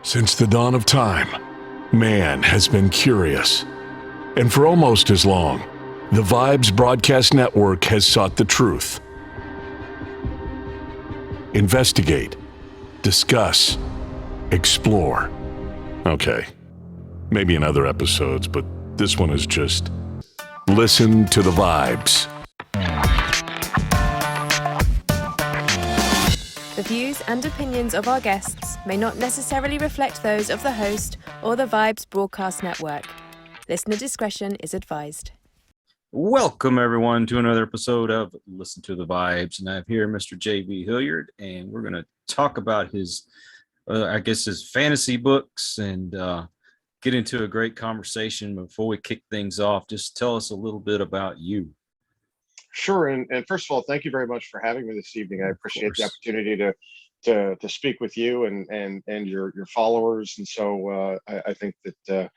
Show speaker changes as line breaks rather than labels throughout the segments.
Since the dawn of time, man has been curious. And for almost as long, the Vibes Broadcast Network has sought the truth. Investigate, discuss, explore. Okay, maybe in other episodes, but this one is just listen to the vibes.
The views and opinions of our guests may not necessarily reflect those of the host or the Vibes Broadcast Network. Listener discretion is advised.
Welcome, everyone, to another episode of Listen to the Vibes. And I have here Mr. J.B. Hilliard, and we're going to talk about his fantasy books and get into a great conversation. Before we kick things off, just tell us a little bit about you.
Sure, and first of all, thank you very much for having me this evening. I appreciate the opportunity to speak with you and your followers. And so I think that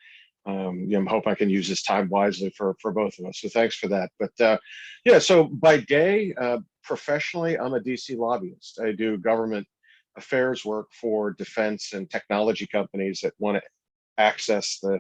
I hope I can use this time wisely for both of us. So thanks for that. But so by day, professionally, I'm a DC lobbyist. I do government affairs work for defense and technology companies that want to access the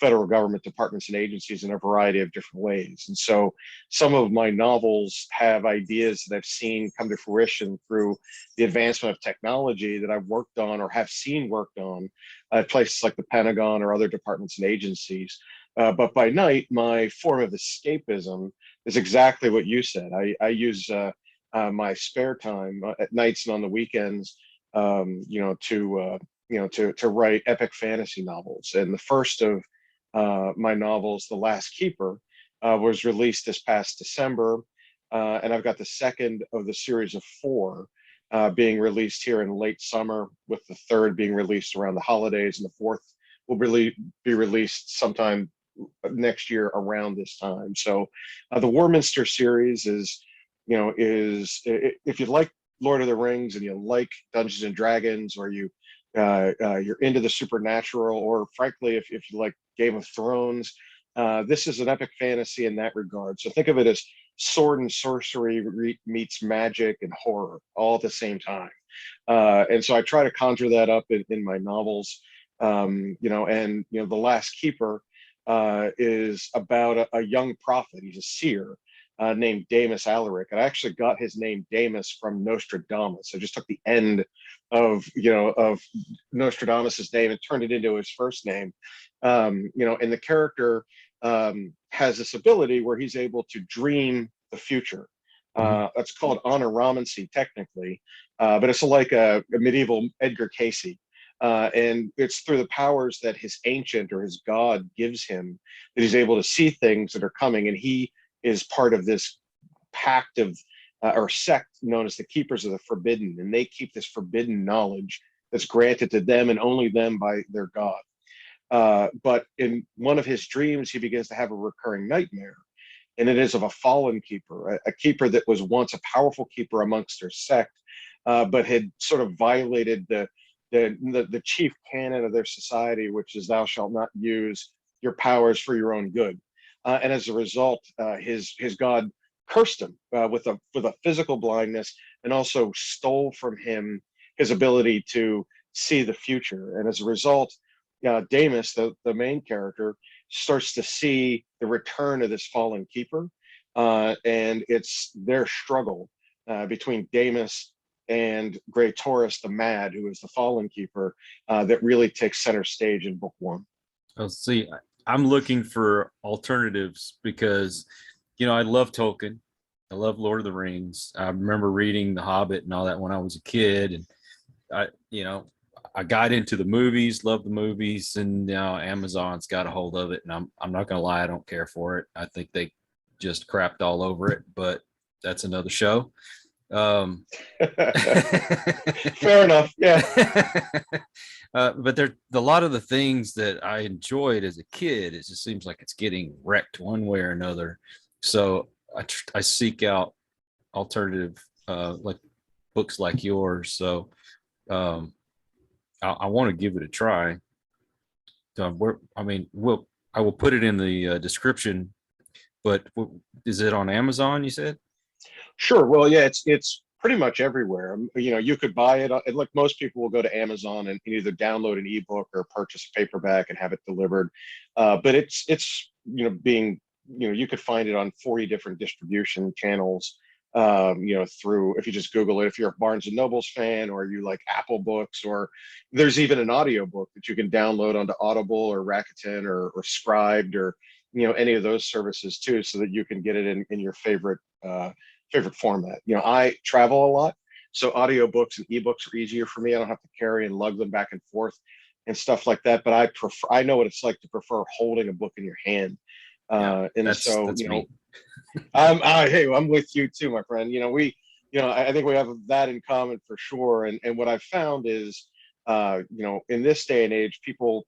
federal government departments and agencies in a variety of different ways. And so some of my novels have ideas that I've seen come to fruition through the advancement of technology that I've worked on or have seen worked on at places like the Pentagon or other departments and agencies. But by night, my form of escapism is exactly what you said. I use my spare time at nights and on the weekends, to write epic fantasy novels. And the first of my novels, The Last Keeper, was released this past December, and I've got the second of the series of 4 being released here in late summer, with the third being released around the holidays, and the fourth will really be released sometime next year around this time. So the Warminster series is if you like Lord of the Rings and you like Dungeons and Dragons, or you're into the supernatural, or frankly, if you like Game of Thrones, this is an epic fantasy in that regard. So think of it as sword and sorcery meets magic and horror all at the same time. And so I try to conjure that up in my novels. The Last Keeper is about a young prophet. He's a seer named Damus Alaric. And I actually got his name Damus from Nostradamus. I just took the end of Nostradamus's name and turned it into his first name. And the character has this ability where he's able to dream the future. That's called onomancy technically, but it's like a medieval Edgar Casey. And it's through the powers that his ancient or his god gives him that he's able to see things that are coming. And he is part of this pact of or sect known as the Keepers of the Forbidden, and they keep this forbidden knowledge that's granted to them and only them by their god. But in one of his dreams, he begins to have a recurring nightmare, and it is of a fallen keeper, a keeper that was once a powerful keeper amongst their sect, but had sort of violated the chief canon of their society, which is thou shalt not use your powers for your own good. And as a result, his god cursed him with a physical blindness, and also stole from him his ability to see the future. And as a result, Damus, the main character, starts to see the return of this fallen keeper, and it's their struggle between Damus and Grey Taurus the Mad, who is the fallen keeper, that really takes center stage in book 1.
Oh, see, I'm looking for alternatives because, I love Tolkien. I love Lord of the Rings. I remember reading The Hobbit and all that when I was a kid. And I got into the movies, loved the movies, and now Amazon's got a hold of it. And I'm not going to lie, I don't care for it. I think they just crapped all over it, but that's another show.
Fair enough. Yeah.
But there, a lot of the things that I enjoyed as a kid, it just seems like it's getting wrecked one way or another. So I seek out alternative, like books like yours. So I want to give it a try. I will put it in the description. But is it on Amazon? You said?
Sure. Well, yeah, it's pretty much everywhere. You know, you could buy it. Like most people will go to Amazon and either download an ebook or purchase a paperback and have it delivered. But it's being, you could find it on 40 different distribution channels. Through, if you just Google it, if you're a Barnes and Noble's fan, or you like Apple Books, or there's even an audio book that you can download onto Audible or Rakuten or Scribed, or any of those services too, so that you can get it in your favorite format. I travel a lot, so audiobooks and ebooks are easier for me. I don't have to carry and lug them back and forth and stuff like that. But I know what it's like to prefer holding a book in your hand. That's me. I'm with you too, my friend. I think we have that in common for sure. And what I've found is, in this day and age, people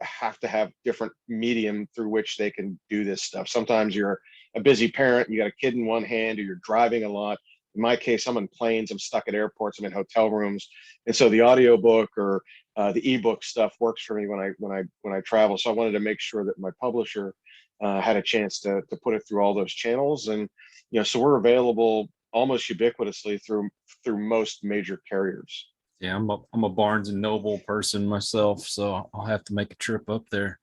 have to have different medium through which they can do this stuff. Sometimes you're a busy parent, you got a kid in one hand, or you're driving a lot. In my case, I'm on planes, I'm stuck at airports, I'm in hotel rooms, and so the audiobook or the ebook stuff works for me when I travel. So I wanted to make sure that my publisher had a chance to put it through all those channels, and so we're available almost ubiquitously through most major carriers.
Yeah, I'm a Barnes and Noble person myself, so I'll have to make a trip up there.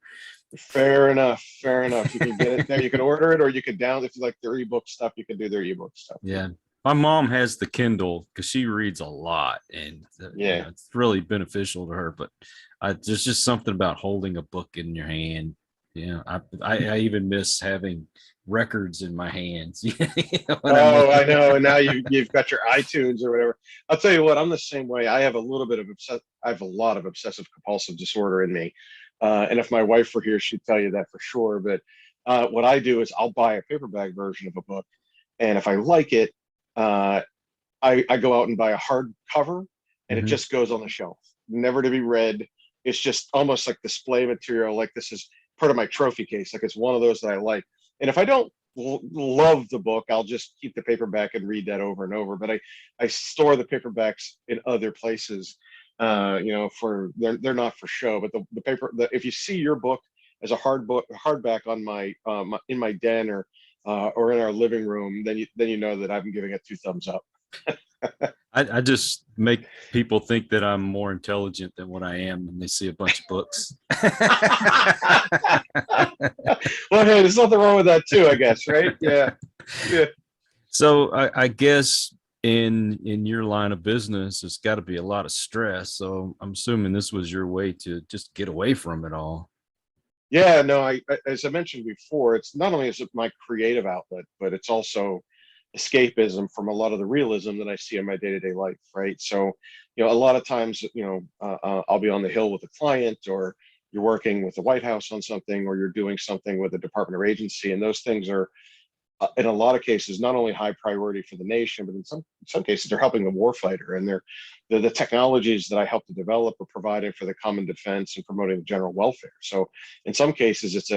Fair enough. You can get it there. You can order it, or you can download. If you like their ebook stuff, you can do their ebook stuff.
Yeah, my mom has the Kindle because she reads a lot, and it's really beneficial to her. But there's just something about holding a book in your hand. I even miss having records in my hands.
I know. And now you've got your iTunes or whatever. I'll tell you what, I'm the same way. I have a lot of obsessive compulsive disorder in me. And if my wife were here, she'd tell you that for sure. But what I do is I'll buy a paperback version of a book, and if I like it, I go out and buy a hardcover, and it just goes on the shelf, never to be read. It's just almost like display material. Like, this is part of my trophy case. Like, it's one of those that I like. And if I don't love the book, I'll just keep the paperback and read that over and over. But I store the paperbacks in other places. They're not for show, but if you see your book as a hardback on my in my den or in our living room, then you know that I'm giving it 2 thumbs up.
I just make people think that I'm more intelligent than what I am when they see a bunch of books.
Well, hey, there's nothing wrong with that too, I guess, right? Yeah.
So I guess in your line of business, it's got to be a lot of stress. So I'm assuming this was your way to just get away from it all.
Yeah, no, as I mentioned before, it's not only is it my creative outlet, but it's also escapism from a lot of the realism that I see in my day-to-day life, right? So, a lot of times, I'll be on the Hill with a client, or you're working with the White House on something, or you're doing something with a department or agency, and those things are, in a lot of cases, not only high priority for the nation, but in some cases, they're helping the warfighter, and they're the technologies that I help to develop are providing for the common defense and promoting the general welfare. So, in some cases, it's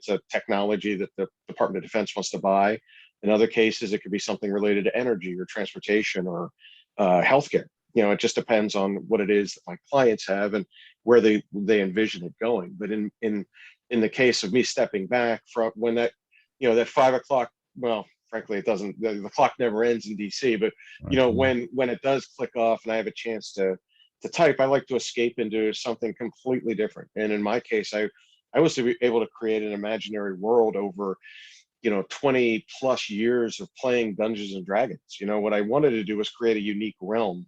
a technology that the Department of Defense wants to buy. In other cases, it could be something related to energy or transportation or healthcare. It just depends on what it is that my clients have and where they envision it going. But in the case of me stepping back from when that 5 o'clock, well, frankly, it doesn't. The clock never ends in DC. But when it does click off and I have a chance to type, I like to escape into something completely different. And in my case, I was able to create an imaginary world over 20 plus years of playing Dungeons and Dragons. What I wanted to do was create a unique realm,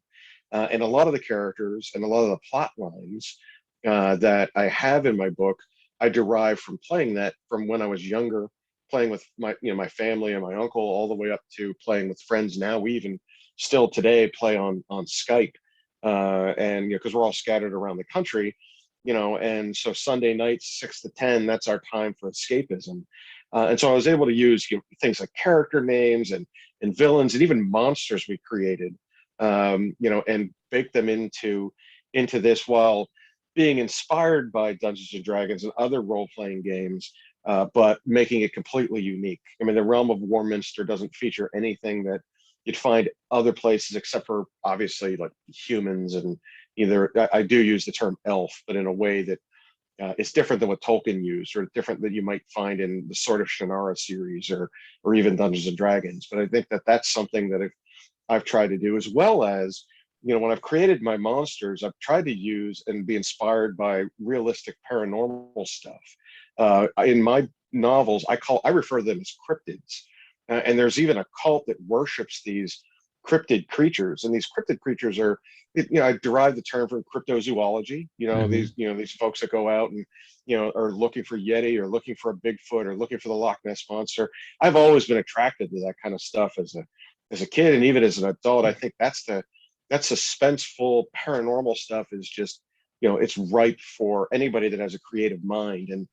and a lot of the characters and a lot of the plot lines that I have in my book, I derive from playing that from when I was younger, playing with my family and my uncle, all the way up to playing with friends. Now we even still today play on Skype, and because we're all scattered around the country, and so Sunday nights 6 to 10, that's our time for escapism. And so I was able to use things like character names and villains and even monsters we created, and bake them into this while being inspired by Dungeons and Dragons and other role-playing games, but making it completely unique. I mean, the realm of Warminster doesn't feature anything that you'd find other places except for obviously like humans, and I do use the term elf, but in a way that it's different than what Tolkien used, or different that you might find in the Sword of Shannara series, or even Dungeons and Dragons. But I think that that's something that I've tried to do, as well as, when I've created my monsters, I've tried to use and be inspired by realistic paranormal stuff. In my novels, I refer to them as cryptids, and there's even a cult that worships these cryptid creatures, and these cryptid creatures are, I derived the term from cryptozoology. These folks that go out and are looking for Yeti, or looking for a Bigfoot, or looking for the Loch Ness monster. I've always been attracted to that kind of stuff as a kid, and even as an adult. I think that suspenseful paranormal stuff is just, it's ripe for anybody that has a creative mind. And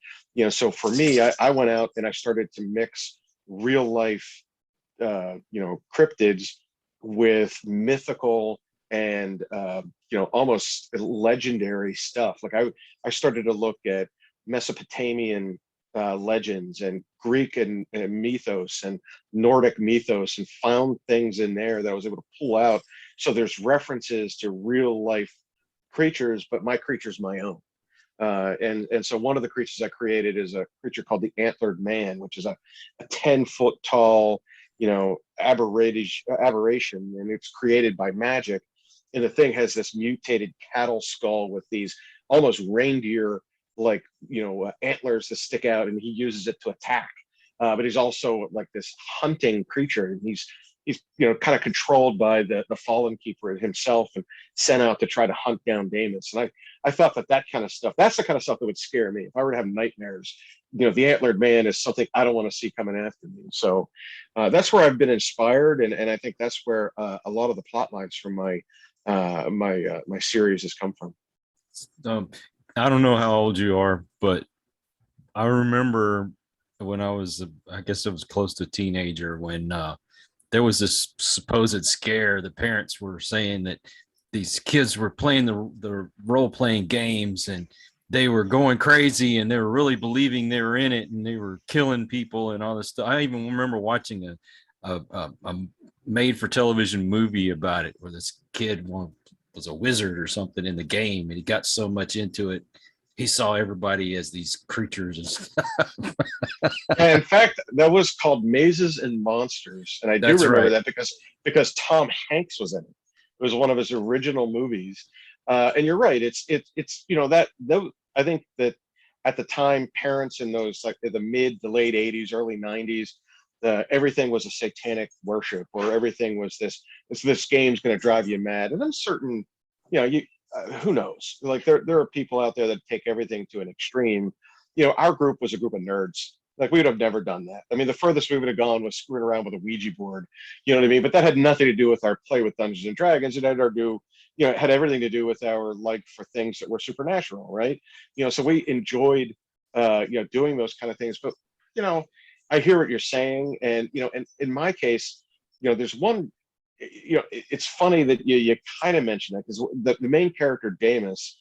so for me, I went out and I started to mix real life cryptids with mythical and almost legendary stuff. Like I started to look at Mesopotamian legends, and Greek and mythos, and Nordic mythos, and found things in there that I was able to pull out. So there's references to real life creatures, but my creature's my own. And so one of the creatures I created is a creature called the Antlered Man, which is a 10-foot tall, aberration, and it's created by magic. And the thing has this mutated cattle skull with these almost reindeer antlers that stick out, and he uses it to attack. But he's also like this hunting creature, and he's kind of controlled by the fallen keeper himself, and sent out to try to hunt down Damus. And I thought that kind of stuff, that's the kind of stuff that would scare me if I were to have nightmares. The Antlered Man is something I don't want to see coming after me. So that's where I've been inspired, and I think that's where a lot of the plot lines from my series has come from.
I don't know how old you are, but I remember when I guess I was close to a teenager, when there was this supposed scare. The parents were saying that these kids were playing the role-playing games, and they were going crazy, and they were really believing they were in it, and they were killing people and all this stuff. I even remember watching a made-for-television movie about it, where this kid was a wizard or something in the game, and he got so much into it, he saw everybody as these creatures and stuff.
And in fact, that was called Mazes and Monsters, and I do remember that because Tom Hanks was in it. It was one of his original movies, and you're right. It's I think that at the time, parents in those, like the late 80s, early 90s, everything was a satanic worship, or everything was this game's going to drive you mad. And then certain, who knows? Like there are people out there that take everything to an extreme. Our group was a group of nerds. Like we would have never done that. I mean, the furthest we would have gone was screwing around with a Ouija board. You know what I mean? But that had nothing to do with our play with Dungeons and Dragons. It had it had everything to do with our like for things that were supernatural, right? So we enjoyed doing those kind of things. But I hear what you're saying, and and in my case, there's one. It's funny that you kind of mentioned that, because the main character Damus,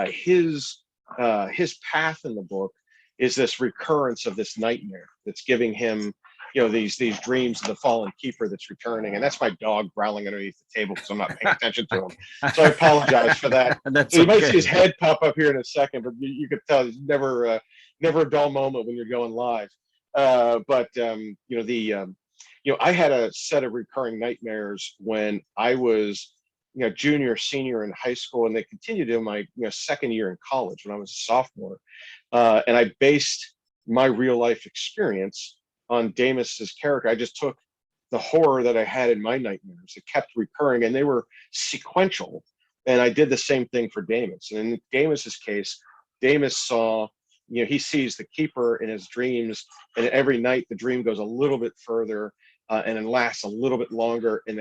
his path in the book is this recurrence of this nightmare that's giving him these dreams of the fallen keeper that's returning. And that's my dog growling underneath the table because I'm not paying attention to him, so I apologize for that. So you might see his head pop up here in a second, but you could tell it's never a dull moment when you're going live. I had a set of recurring nightmares when I was junior, senior in high school, and they continued in my second year in college when I was a sophomore. And I based my real life experience on Damus's character. I just took the horror that I had in my nightmares. It kept recurring, and they were sequential. And I did the same thing for Damus. And in Damus's case, Damus saw, he sees the keeper in his dreams, and every night the dream goes a little bit further, and then lasts a little bit longer, and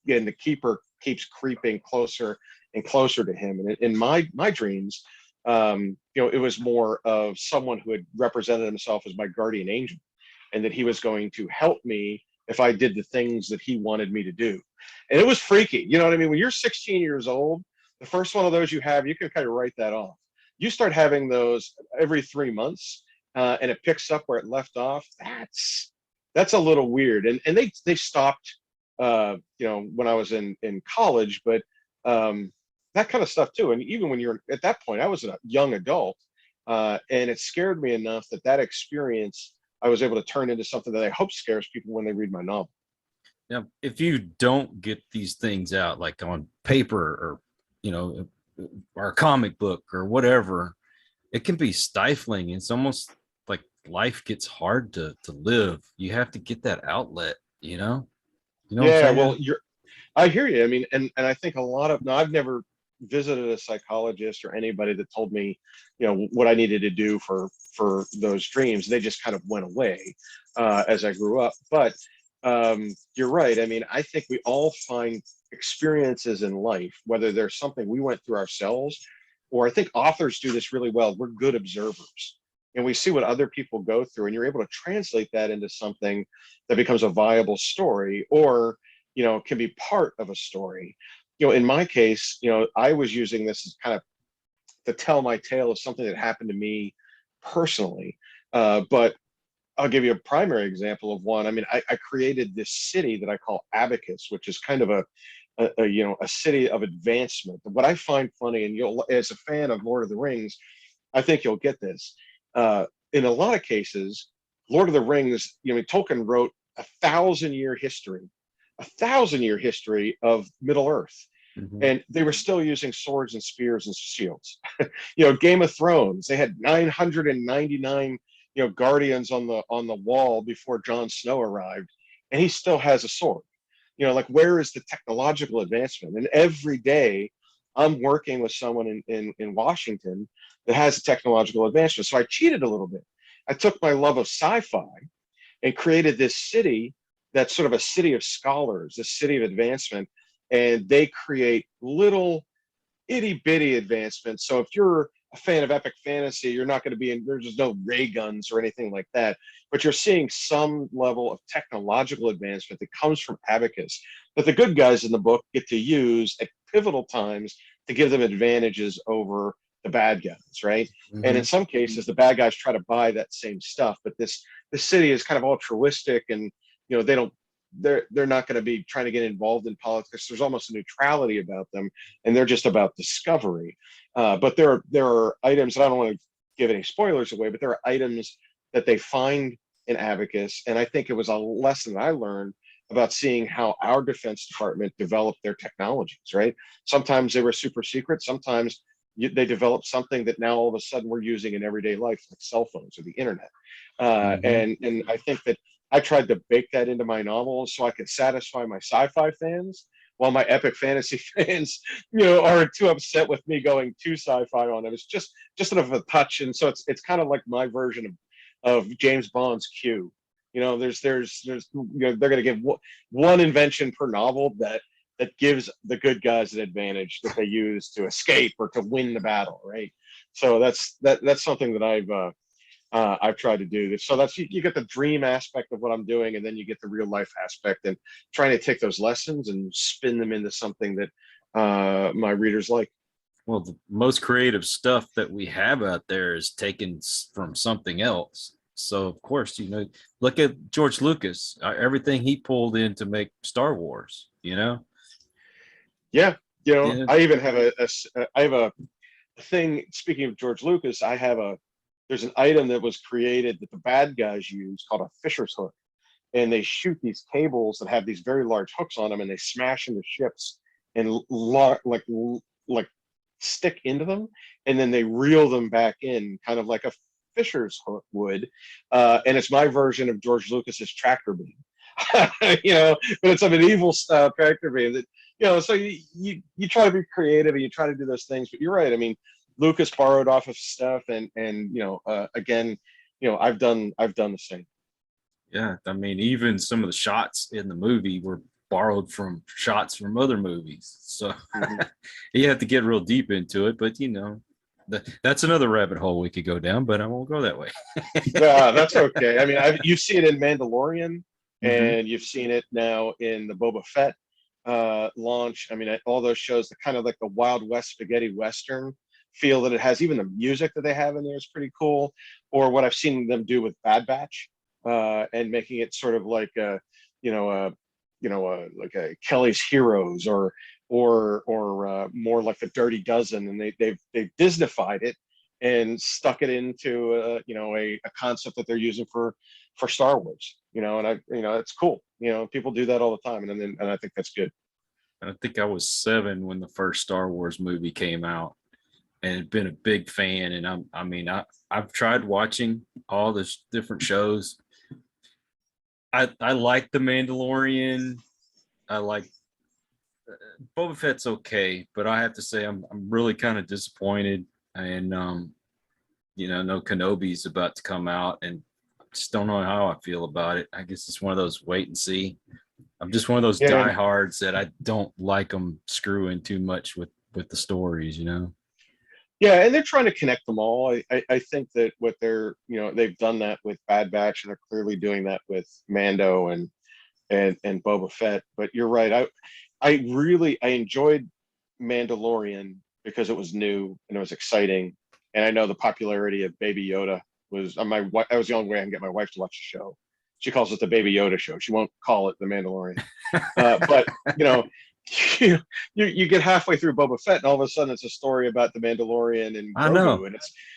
the keeper keeps creeping closer and closer to him. And in my dreams, it was more of someone who had represented himself as my guardian angel, and that he was going to help me if I did the things that he wanted me to do. And it was freaky. You know what I mean? When you're 16 years old, the first one of those you have, you can kind of write that off. You start having those every 3 months, and it picks up where it left off. That's a little weird. And they stopped, when I was in college, but that kind of stuff too. And even when you're at that point, I was a young adult, and it scared me enough that experience I was able to turn into something that I hope scares people when they read my novel.
Now, if you don't get these things out like on paper or, you know, or a comic book or whatever, it can be stifling. It's almost like life gets hard to live. You have to get that outlet, you know? You know what I'm
Yeah, well,
saying?
I hear you. I mean, and I think a lot of, now I've never visited a psychologist or anybody that told me, what I needed to do for those dreams. They just kind of went away as I grew up. But you're right. I mean, I think we all find experiences in life, whether there's something we went through ourselves, or I think authors do this really well. We're good observers. And we see what other people go through, and you're able to translate that into something that becomes a viable story, or can be part of a story. In my case, I was using this as kind of to tell my tale of something that happened to me personally. But I'll give you a primary example of one. I mean, I created this city that I call Abacus, which is kind of a city of advancement. What I find funny, and you'll, as a fan of Lord of the Rings, I think you'll get this. In a lot of cases, Lord of the Rings, Tolkien wrote a thousand year history of Middle Earth.
Mhm.
And they were still using swords and spears and shields. Game of Thrones, they had 999, guardians on the wall before Jon Snow arrived, and he still has a sword. Like, where is the technological advancement? And every day I'm working with someone in Washington that has a technological advancement. So I cheated a little bit. I took my love of sci-fi and created this city that's sort of a city of scholars, a city of advancement, and they create little itty bitty advancements. So if you're a fan of epic fantasy, you're not going to be in, there's just no ray guns or anything like that, but you're seeing some level of technological advancement that comes from abacus that the good guys in the book get to use at pivotal times to give them advantages over the bad guys, right? And in
Mhm.
some cases, the bad guys try to buy that same stuff, but this city is kind of altruistic, and they don't, they're not going to be trying to get involved in politics. There's almost a neutrality about them, and they're just about discovery. But there are items, and I don't want to give any spoilers away, but there are items that they find in abacus, and I think it was a lesson I learned about seeing how our defense department developed their technologies. Right? Sometimes they were super secret. Sometimes they developed something that now all of a sudden we're using in everyday life, like cell phones or the internet.
Mhm.
And I think that I tried to bake that into my novels so I could satisfy my sci-fi fans, while my epic fantasy fans, aren't too upset with me going too sci-fi on it. It's just sort of a touch, and so it's kind of like my version of James Bond's Q. There's they're going to give one invention per novel that gives the good guys an advantage that they use to escape or to win the battle, right? So that's something that I've tried to do. So that's, you get the dream aspect of what I'm doing, and then you get the real life aspect, and trying to take those lessons and spin them into something that my readers like.
Well, the most creative stuff that we have out there is taken from something else. So, of course, look at George Lucas, everything he pulled in to make Star Wars,
Yeah,
Yeah.
I even have I have a thing. Speaking of George Lucas, there's an item that was created that the bad guys use called a fisher's hook, and they shoot these cables that have these very large hooks on them, and they smash into ships and like stick into them, and then they reel them back in, kind of like a fisher's hook would. And it's my version of George Lucas's tractor beam. But it's a medieval style tractor beam that, so you try to be creative and you try to do those things. But you're right. I mean, Lucas borrowed off of stuff, and again, I've done the same.
Yeah. I mean, even some of the shots in the movie were borrowed from shots from other movies. So
Mhm.
you have to get real deep into it. But, that's another rabbit hole we could go down, but I won't go that way.
Yeah, that's okay. I mean, you see it in Mandalorian,
Mhm.
and you've seen it now in the Boba Fett launch. I mean, all those shows, the kind of like the Wild West spaghetti western feel that it has. Even the music that they have in there is pretty cool. Or what I've seen them do with Bad Batch, and making it sort of like you know, a, like a Kelly's Heroes, or more like the Dirty Dozen, and they've Disneyfied it and stuck it into a concept that they're using for for Star Wars, and it's cool. People do that all the time. And I think that's good.
I think I was 7 when the first Star Wars movie came out, and been a big fan. And I've tried watching all the different shows. I like The Mandalorian. I like Boba Fett's okay, but I have to say I'm really kind of disappointed. And no Kenobi's about to come out, and just don't know how I feel about it. I guess it's one of those wait and see. I'm just one of those diehards that I don't like them screwing too much with the stories.
Yeah, and they're trying to connect them all. I think that what they've done that with Bad Batch, and they're clearly doing that with Mando and Boba Fett. But you're right. I enjoyed Mandalorian because it was new and it was exciting. And I know the popularity of Baby Yoda was that was the only way I can get my wife to watch the show. She calls it the Baby Yoda show. She won't call it the Mandalorian. But you get halfway through Boba Fett, and all of a sudden it's a story about the Mandalorian and Grogu. I know. And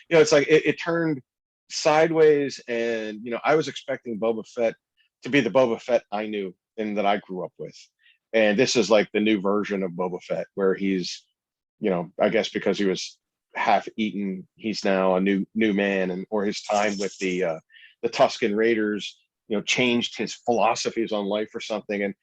it's like it turned sideways. And I was expecting Boba Fett to be the Boba Fett I knew and that I grew up with. And this is like the new version of Boba Fett, where he's, I guess because he was half eaten, he's now a new man, or his time with the Tusken Raiders, changed his philosophies on life or something. And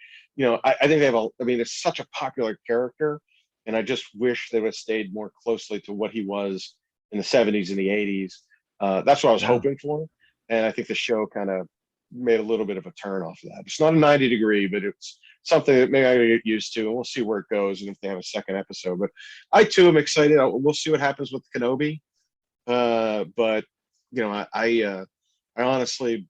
I think they have it's such a popular character, and I just wish they would have stayed more closely to what he was in the 70s and the 80s. That's what I was hoping for, and I think the show kind of made a little bit of a turn off of that. It's not a 90-degree, but it's something that maybe I get used to, and we'll see where it goes and if they have a second episode. But I too am excited. We'll see what happens with Kenobi. But I honestly,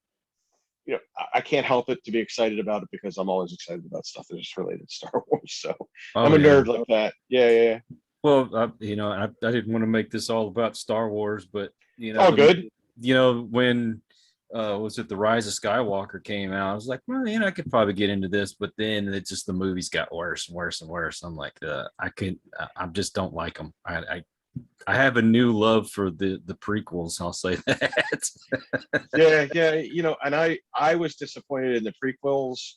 I can't help it to be excited about it, because I'm always excited about stuff that's just related to Star Wars. So I'm a nerd like that. Yeah.
Well, I didn't want to make this all about Star Wars, but
good.
When was it The Rise of Skywalker came out, I was like, well, I could probably get into this, but then the movies got worse and worse and worse. I'm like, I just don't like them. I have a new love for the prequels. I'll say that.
yeah. And I was disappointed in the prequels,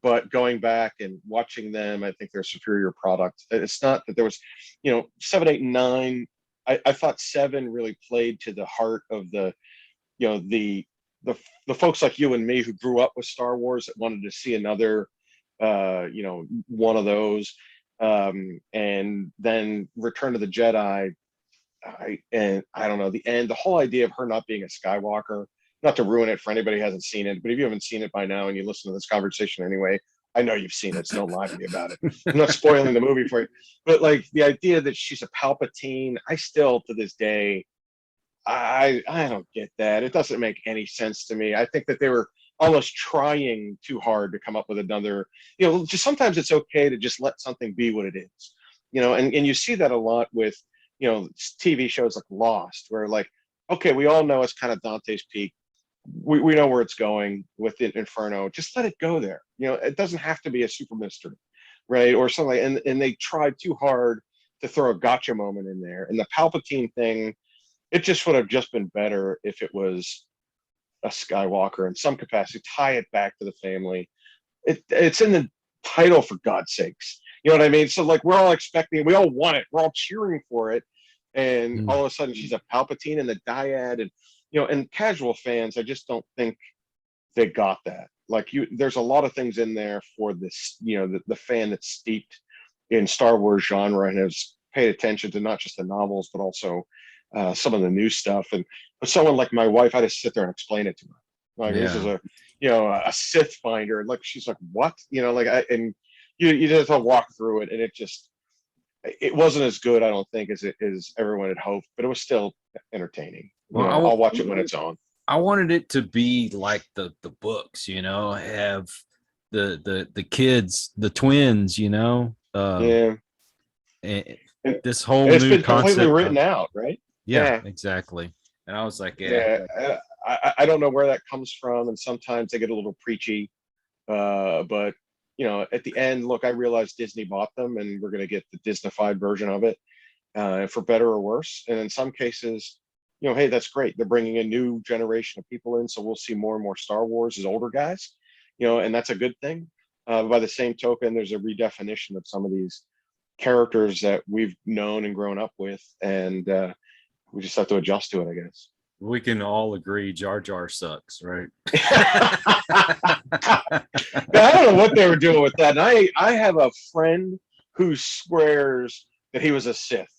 but going back and watching them, I think they're a superior product. It's not that there was, 7, 8, and 9. I thought 7 really played to the heart of the folks like you and me who grew up with Star Wars that wanted to see another, one of those. And then Return of the Jedi. I don't know, the whole idea of her not being a Skywalker, not to ruin it for anybody who hasn't seen it, but if you haven't seen it by now and you listen to this conversation anyway, I know you've seen it, so don't lie to me about it. I'm not spoiling the movie for you, but like the idea that she's a Palpatine, I still to this day, I don't get that. It doesn't make any sense to me. I think that they were almost trying too hard to come up with another, just sometimes it's okay to just let something be what it is, and you see that a lot with, TV shows like Lost, where like, okay, we all know it's kind of Dante's Peak. We know where it's going with the Inferno. Just let it go there. It doesn't have to be a super mystery, right? Or something. And they tried too hard to throw a gotcha moment in there. And the Palpatine thing, it just would have just been better if it was a Skywalker in some capacity. Tie it back to the family. It's in the title, for God's sakes. You know what I mean? So like, we're all expecting, we all want it. We're all cheering for it. And all of a sudden she's a Palpatine and the dyad, and and casual fans, I just don't think they got that. Like there's a lot of things in there for this, the fan that's steeped in Star Wars genre and has paid attention to not just the novels, but also some of the new stuff. And but someone like my wife, I just sit there and explain it to her. Like this is a Sith finder. Like she's like, what? And you just have to walk through it, and it wasn't as good, I don't think, as everyone had hoped, but it was still entertaining. Well, I'll watch it when it's on.
I wanted it to be like the books, have the kids, the twins, And this whole
it's
new
been
concept
completely written out, right?
Yeah, exactly. And I was like,
I don't know where that comes from, and sometimes they get a little preachy, but at the end, look, I realized Disney bought them, and we're going to get the Disneyfied version of it, for better or worse. And in some cases, hey, that's great. They're bringing a new generation of people in, so we'll see more and more Star Wars as older guys, and that's a good thing. By the same token, there's a redefinition of some of these characters that we've known and grown up with, and we just have to adjust to it, I guess.
We can all agree Jar Jar sucks, right?
I don't know what they were doing with that. And I have a friend who swears that he was a Sith,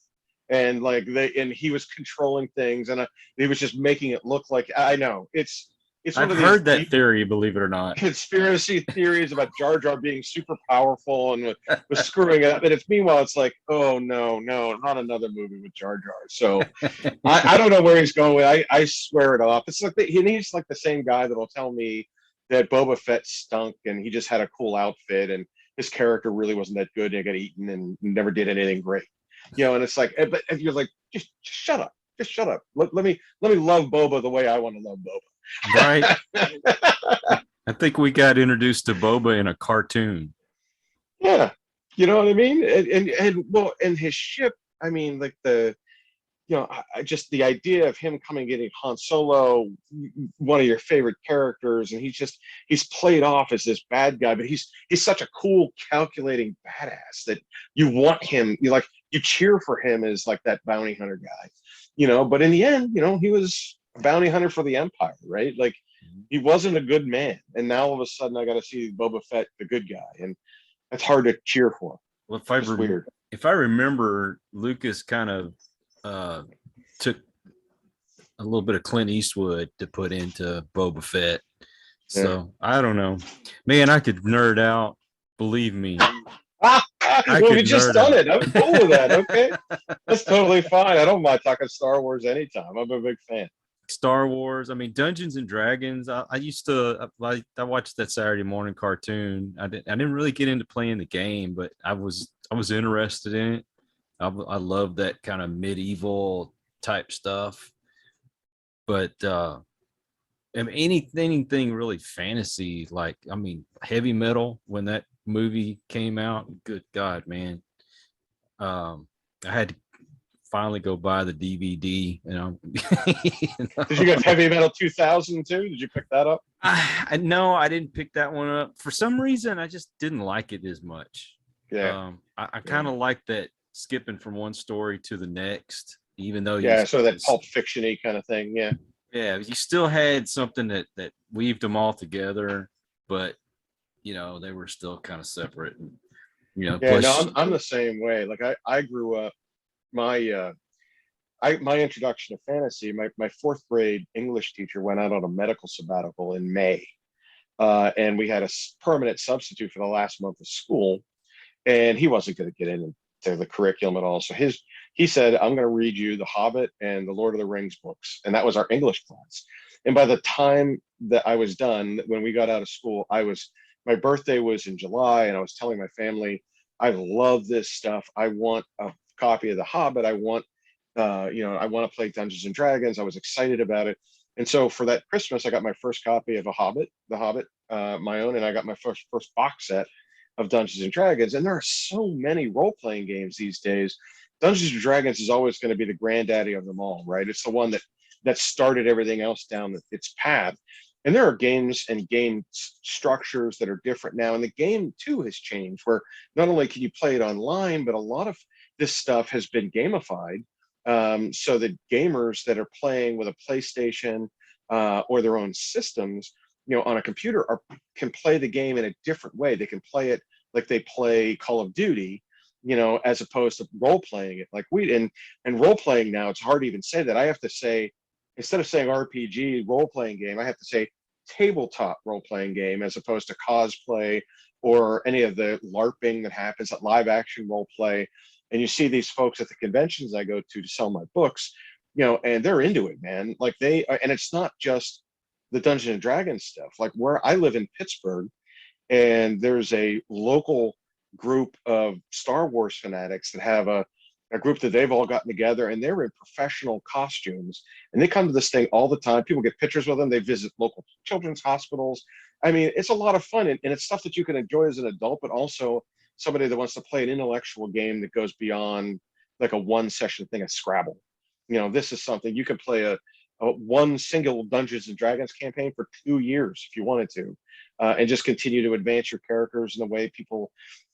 and and he was controlling things, and he was just making it look like. I know it's one
I've
of these
heard that theory, believe it or not.
conspiracy theories about Jar Jar being super powerful and was screwing it up. And meanwhile, it's like, oh no, not another movie with Jar Jar. So I don't know where he's going with. I swear it off. It's like he's like the same guy that'll tell me that Boba Fett stunk and he just had a cool outfit and his character really wasn't that good and he got eaten and never did anything great. And it's like, but if you're like, just shut up. Just shut up. Let me love Boba the way I want to love Boba.
Right. I think we got introduced to Boba in a cartoon.
Yeah. You know what I mean? And his ship, I mean, like I just the idea of him coming getting Han Solo, one of your favorite characters, and he's played off as this bad guy, but he's such a cool, calculating badass that you want him, you cheer for him as like that bounty hunter guy, but in the end, he was a bounty hunter for the Empire, right? Like he wasn't a good man. And now all of a sudden I got to see Boba Fett, the good guy. And that's hard to cheer for.
Well,
weird.
If I remember, Lucas kind of took a little bit of Clint Eastwood to put into Boba Fett. So I don't know, man, I could nerd out. Believe me.
Well, we just done it. I'm cool with that. Okay. That's totally fine. I don't mind talking Star Wars anytime. I'm a big fan.
Star Wars. I mean, Dungeons and Dragons. I used to I watched that Saturday morning cartoon. I didn't really get into playing the game, but I was interested in it. I love that kind of medieval type stuff. But I mean, anything really fantasy, like, I mean, heavy metal, when that movie came out, good God, man. I had to finally go buy the DVD.
Did you get Heavy Metal 2000 too? Did you pick that up?
No, I didn't pick that one up. For some reason, I just didn't like it as much.
Yeah.
I kind of like that skipping from one story to the next, even though
so that Pulp Fiction-y kind of thing.
Yeah, you still had something that weaved them all together, but they were still kind of separate. And,
I'm the same way. Like I grew up, my introduction to fantasy, my fourth grade English teacher went out on a medical sabbatical in May, and we had a permanent substitute for the last month of school, and he wasn't going to get into the curriculum at all. So he said, I'm going to read you The Hobbit and the Lord of the Rings books, and that was our English class. And by the time that I was done, when we got out of school, my birthday was in July, and I was telling my family, I love this stuff. I want a copy of The Hobbit. I want to play Dungeons and Dragons. I was excited about it. And so for that Christmas, I got my first copy of The Hobbit, my own, and I got my first box set of Dungeons and Dragons. And there are so many role-playing games these days. Dungeons and Dragons is always going to be the granddaddy of them all, right? It's the one that started everything else down its path. And there are games and game structures that are different now. And the game, too, has changed, where not only can you play it online, but a lot of this stuff has been gamified. So that gamers that are playing with a PlayStation or their own systems, on a computer can play the game in a different way. They can play it like they play Call of Duty, as opposed to role-playing it like we and role-playing now. It's hard to even say that. I have to say, instead of saying RPG role-playing game, I have to say tabletop role-playing game, as opposed to cosplay or any of the LARPing that happens at live action role play. And you see these folks at the conventions I go to sell my books, and they're into it, man. Like and it's not just the Dungeons and Dragons stuff. Like where I live in Pittsburgh, and there's a local group of Star Wars fanatics that have a group that they've all gotten together, and they're in professional costumes, and they come to this thing all the time. People get pictures with them. They visit local children's hospitals. I mean, it's a lot of fun, and it's stuff that you can enjoy as an adult, but also somebody that wants to play an intellectual game that goes beyond like a one session thing of Scrabble. this is something you can play a one single Dungeons and Dragons campaign for 2 years if you wanted to, and just continue to advance your characters in the way people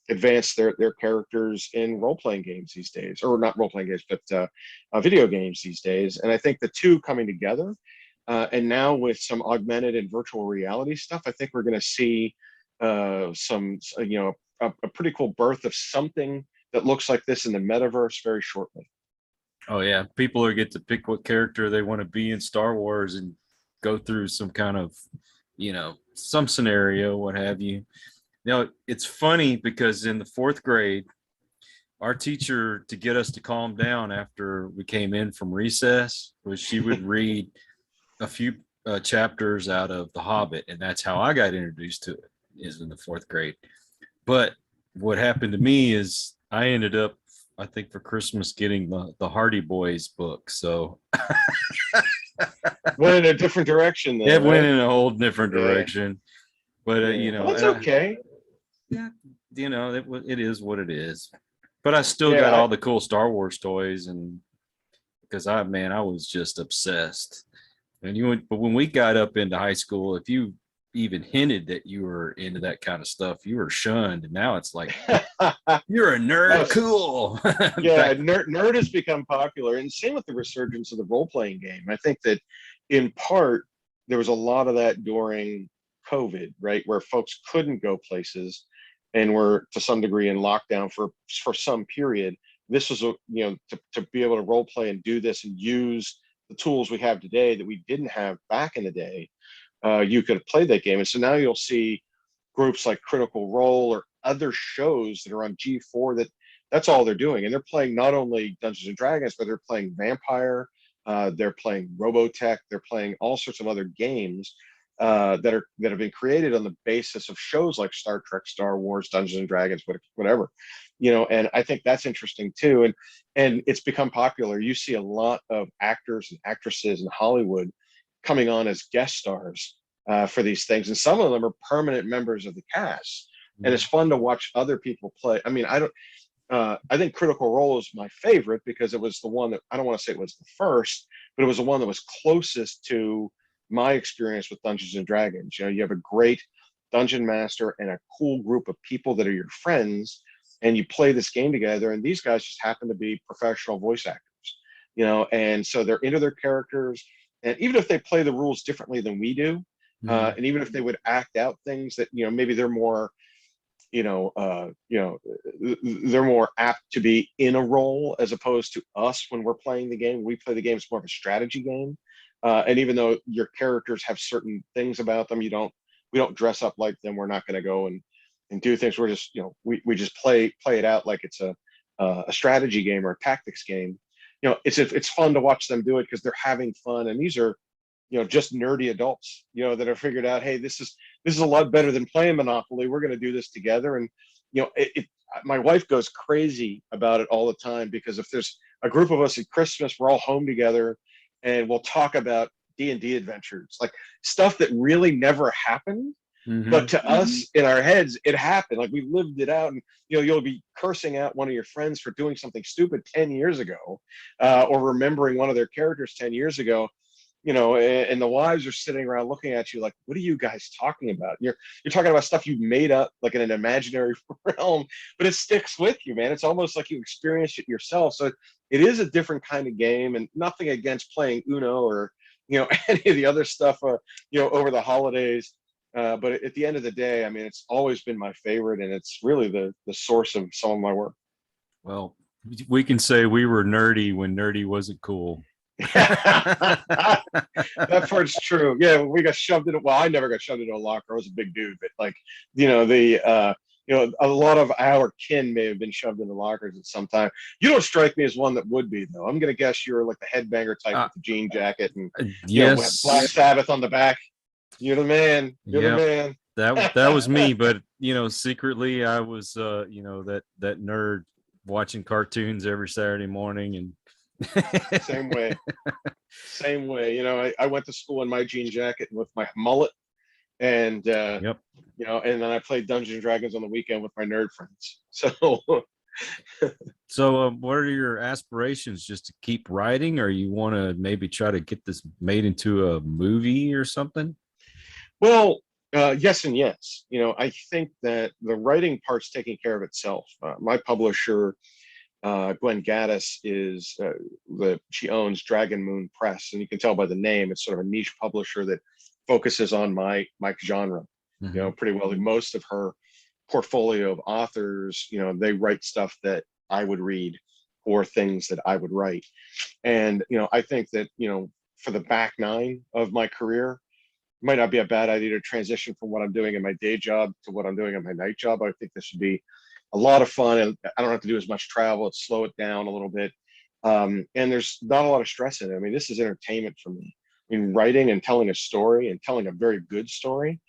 advance their characters in role-playing games these days, or not role-playing games, but video games these days. And I think the two coming together, and now with some augmented and virtual reality stuff, I think we're going to see some, a pretty cool birth of something that looks like this in the metaverse very shortly.
Oh yeah, people are get to pick what character they want to be in Star Wars and go through some kind of, some scenario, what have you. Now, it's funny because in the 4th grade, our teacher, to get us to calm down after we came in from recess, was she would read a few chapters out of The Hobbit, and that's how I got introduced to it, is in the 4th grade. But what happened to me is I ended up, I think, for Christmas getting the Hardy Boys book. So
went in a different direction. Then,
it went in a whole different direction. But
well, it's okay.
Yeah, it is what it is. But I still got all the cool Star Wars toys, and because I was just obsessed. And but when we got up into high school, if you even hinted that you were into that kind of stuff, you were shunned. And now it's like, you're a nerd. Cool.
Yeah, nerd has become popular, and same with the resurgence of the role-playing game. I think that in part there was a lot of that during COVID, right, where folks couldn't go places and were to some degree in lockdown for some period. This was to be able to role play and do this and use the tools we have today that we didn't have back in the day. You could play that game. And so now you'll see groups like Critical Role or other shows that are on G4 that's all they're doing. And they're playing not only Dungeons and Dragons, but they're playing Vampire, they're playing Robotech, they're playing all sorts of other games that have been created on the basis of shows like Star Trek, Star Wars, Dungeons and Dragons, whatever. And I think that's interesting too. And it's become popular. You see a lot of actors and actresses in Hollywood coming on as guest stars for these things, and some of them are permanent members of the cast. And it's fun to watch other people play. I mean, I think Critical Role is my favorite because it was the one that, I don't want to say it was the first, but it was the one that was closest to my experience with Dungeons and Dragons. You have a great dungeon master and a cool group of people that are your friends, and you play this game together. And these guys just happen to be professional voice actors, and so they're into their characters. And even if they play the rules differently than we do, and even if they would act out things that, maybe they're more, they're more apt to be in a role as opposed to us when we're playing the game. We play the game as more of a strategy game. And even though your characters have certain things about them, we don't dress up like them. We're not going to go and do things. We're just, we just play it out like it's a strategy game or a tactics game. It's fun to watch them do it because they're having fun. And these are, just nerdy adults, that have figured out, hey, this is a lot better than playing Monopoly. We're going to do this together. And, my wife goes crazy about it all the time, because if there's a group of us at Christmas, we're all home together and we'll talk about D&D adventures, like stuff that really never happened. But to us in our heads, it happened. Like we lived it out. And, you'll be cursing out one of your friends for doing something stupid 10 years ago, or remembering one of their characters 10 years ago, and the wives are sitting around looking at you like, what are you guys talking about? You're talking about stuff you made up like in an imaginary realm, but it sticks with you, man. It's almost like you experienced it yourself. So it is a different kind of game, and nothing against playing Uno or, any of the other stuff, over the holidays. But at the end of the day, I mean, it's always been my favorite, and it's really the source of some of my work.
Well, we can say we were nerdy when nerdy wasn't cool.
That part's true. Yeah, we got shoved into. Well, I never got shoved into a locker. I was a big dude, but like, a lot of our kin may have been shoved into lockers at some time. You don't strike me as one that would be, though. I'm gonna guess you're like the headbanger type with the jean jacket and
yes,
Black Sabbath on the back. You're the man. You're the man.
That was me, but secretly I was that nerd watching cartoons every Saturday morning, and
same way. I went to school in my jean jacket with my mullet, and and then I played Dungeons and Dragons on the weekend with my nerd friends. So
So, what are your aspirations? Just to keep writing, or you want to maybe try to get this made into a movie or something?
Well, yes and yes. I think that the writing part's taking care of itself. My publisher, Gwen Gaddis, she owns Dragon Moon Press, and you can tell by the name, it's sort of a niche publisher that focuses on my genre. Pretty well. Most of her portfolio of authors, they write stuff that I would read or things that I would write. And I think that for the back nine of my career, it might not be a bad idea to transition from what I'm doing in my day job to what I'm doing in my night job. I think this would be a lot of fun, and I don't have to do as much travel. It's slow it down a little bit, and there's not a lot of stress in it. I mean, this is entertainment for me. I mean, writing and telling a story and telling a very good story,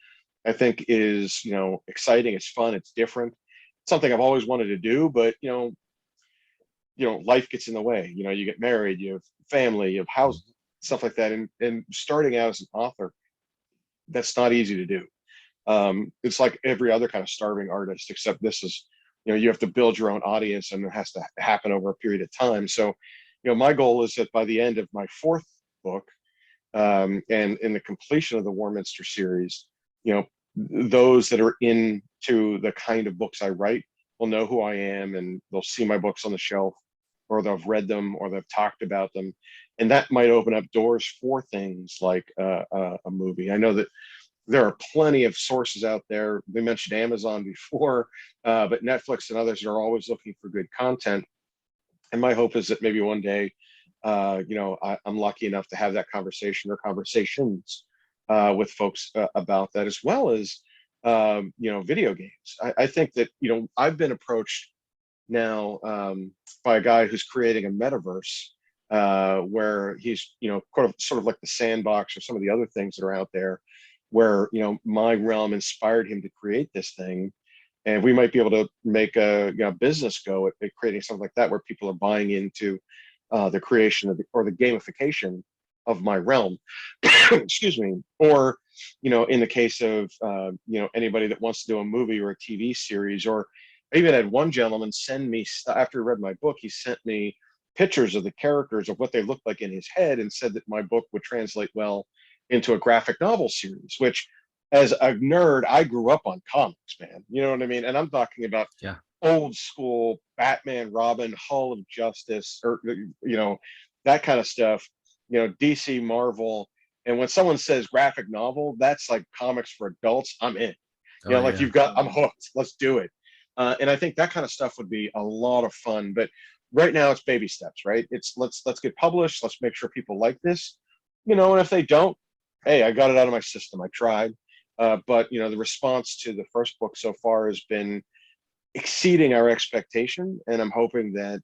I think is exciting. It's fun. It's different. It's something I've always wanted to do, but life gets in the way. You get married, you have family, you have house, stuff like that, and starting out as an author, that's not easy to do. It's like every other kind of starving artist, except this is, you have to build your own audience, and it has to happen over a period of time. So, my goal is that by the end of my fourth book, and in the completion of the Warminster series, those that are into the kind of books I write will know who I am, and they'll see my books on the shelf, or they've read them, or they've talked about them. And that might open up doors for things like a movie. I know that there are plenty of sources out there. We mentioned Amazon before, but Netflix and others are always looking for good content. And my hope is that maybe one day, I'm lucky enough to have that conversation or conversations with folks about that, as well as, video games. I think that, I've been approached now by a guy who's creating a metaverse where he's, sort of like the sandbox or some of the other things that are out there, where my realm inspired him to create this thing, and we might be able to make a business go at creating something like that, where people are buying into the creation of or the gamification of my realm. Excuse me. Or in the case of anybody that wants to do a movie or a TV series, or I even had one gentleman send me after he read my book, he sent me pictures of the characters of what they looked like in his head, and said that my book would translate well into a graphic novel series, which, as a nerd, I grew up on comics, man. You know what I mean? And I'm talking about old school Batman, Robin, Hall of Justice, or that kind of stuff. DC, Marvel. And when someone says graphic novel, that's like comics for adults. I'm in. I'm hooked. Let's do it. And I think that kind of stuff would be a lot of fun. But right now, it's baby steps, right? It's let's get published. Let's make sure people like this. And if they don't, hey, I got it out of my system. I tried. But the response to the first book so far has been exceeding our expectation, and I'm hoping that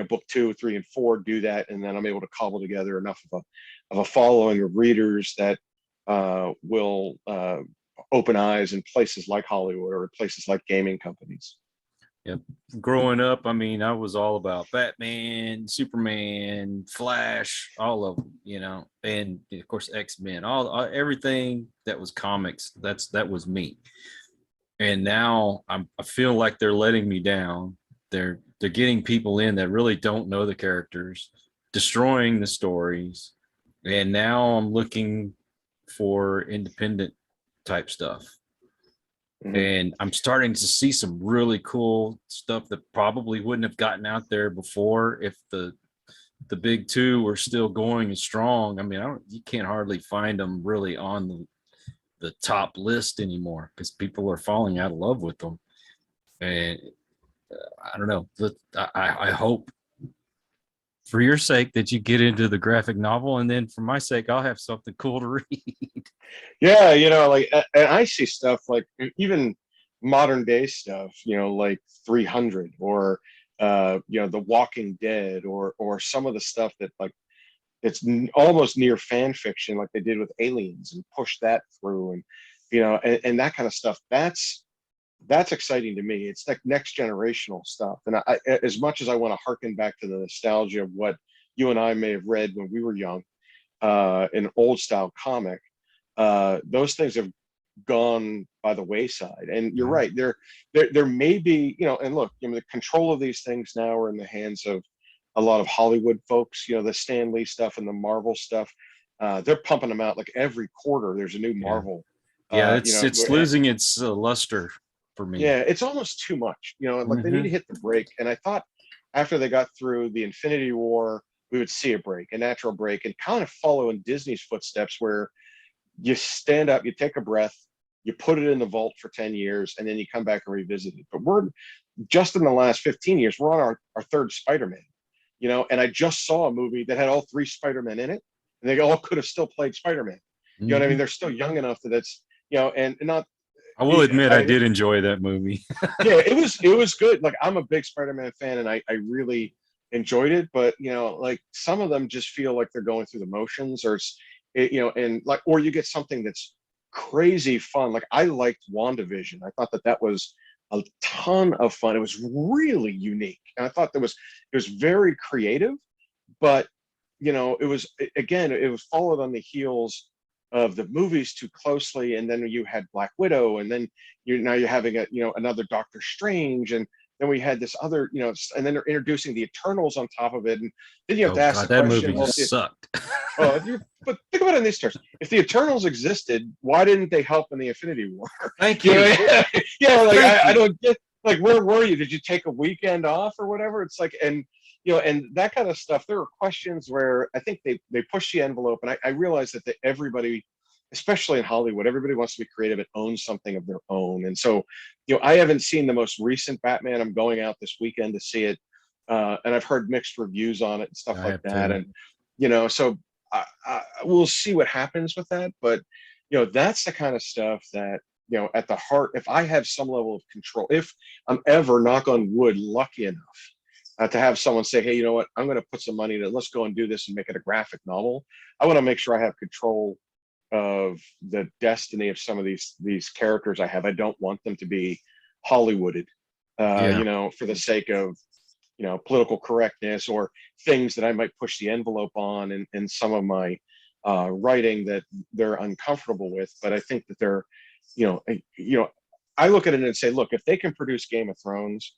book 2, 3, and 4 do that, and then I'm able to cobble together enough of a following of readers that will open eyes in places like Hollywood or places like gaming companies.
Yep. Growing up, I mean, I was all about Batman, Superman, Flash, all of them, and of course X-Men, all everything that was comics. That was me. And now I feel like they're letting me down. They're getting people in that really don't know the characters, destroying the stories, and now I'm looking for independent type stuff. And I'm starting to see some really cool stuff that probably wouldn't have gotten out there before if the big two were still going and strong. I mean, you can't hardly find them really on the top list anymore, because people are falling out of love with them. And I don't know. I hope for your sake that you get into the graphic novel, and then for my sake, I'll have something cool to read.
Yeah, and I see stuff like even modern day stuff, like 300 or The Walking Dead, or some of the stuff that like it's almost near fan fiction, like they did with Aliens, and push that through, and and that kind of stuff. That's exciting to me. It's like next generational stuff. And I, as much as I want to harken back to the nostalgia of what you and I may have read when we were young, an old style comic, those things have gone by the wayside. And you're right, there may be, and look, the control of these things now are in the hands of a lot of Hollywood folks, the Stan Lee stuff and the Marvel stuff. They're pumping them out like every quarter. There's a new Marvel.
It's losing its luster for me.
Yeah, it's almost too much, like they need to hit the break. And I thought after they got through the Infinity War, we would see a natural break, and kind of follow in Disney's footsteps, where you stand up, you take a breath, you put it in the vault for 10 years, and then you come back and revisit it. But we're just in the last 15 years, we're on our third Spider-Man, and I just saw a movie that had all three Spider-Men in it, and they all could have still played Spider-Man. You know what I mean? They're still young enough that it's, and not.
I will admit, I did enjoy that movie.
Yeah, it was good. Like, I'm a big Spider-Man fan, and I really enjoyed it, but like some of them just feel like they're going through the motions, or and like, or you get something that's crazy fun. Like, I liked WandaVision. I thought that was a ton of fun. It was really unique, and I thought it was very creative, but it was followed on the heels of the movies too closely, and then you had Black Widow, and then you're having another Doctor Strange, and then we had this other, and then they're introducing the Eternals on top of it, and then you have to ask the question.
That movie just sucked.
But think about it in these terms: if the Eternals existed, why didn't they help in the Infinity War?
Thank you.
Yeah, like I don't get, like, where were you? Did you take a weekend off or whatever? It's like, and and that kind of stuff. There are questions where I think they push the envelope, and I realize that everybody, especially in Hollywood, everybody wants to be creative and own something of their own. And so, I haven't seen the most recent Batman. I'm going out this weekend to see it, and I've heard mixed reviews on it and stuff like that. And so we'll see what happens with that. But that's the kind of stuff that at the heart. If I have some level of control, if I'm ever, knock on wood, lucky enough to have someone say, hey, you know what, I'm going to put some money to, let's go and do this and make it a graphic novel. I want to make sure I have control of the destiny of some of these characters I have. I don't want them to be Hollywooded, for the sake of, political correctness or things that I might push the envelope on in some of my writing that they're uncomfortable with. But I think that they're, I look at it and say, look, if they can produce Game of Thrones,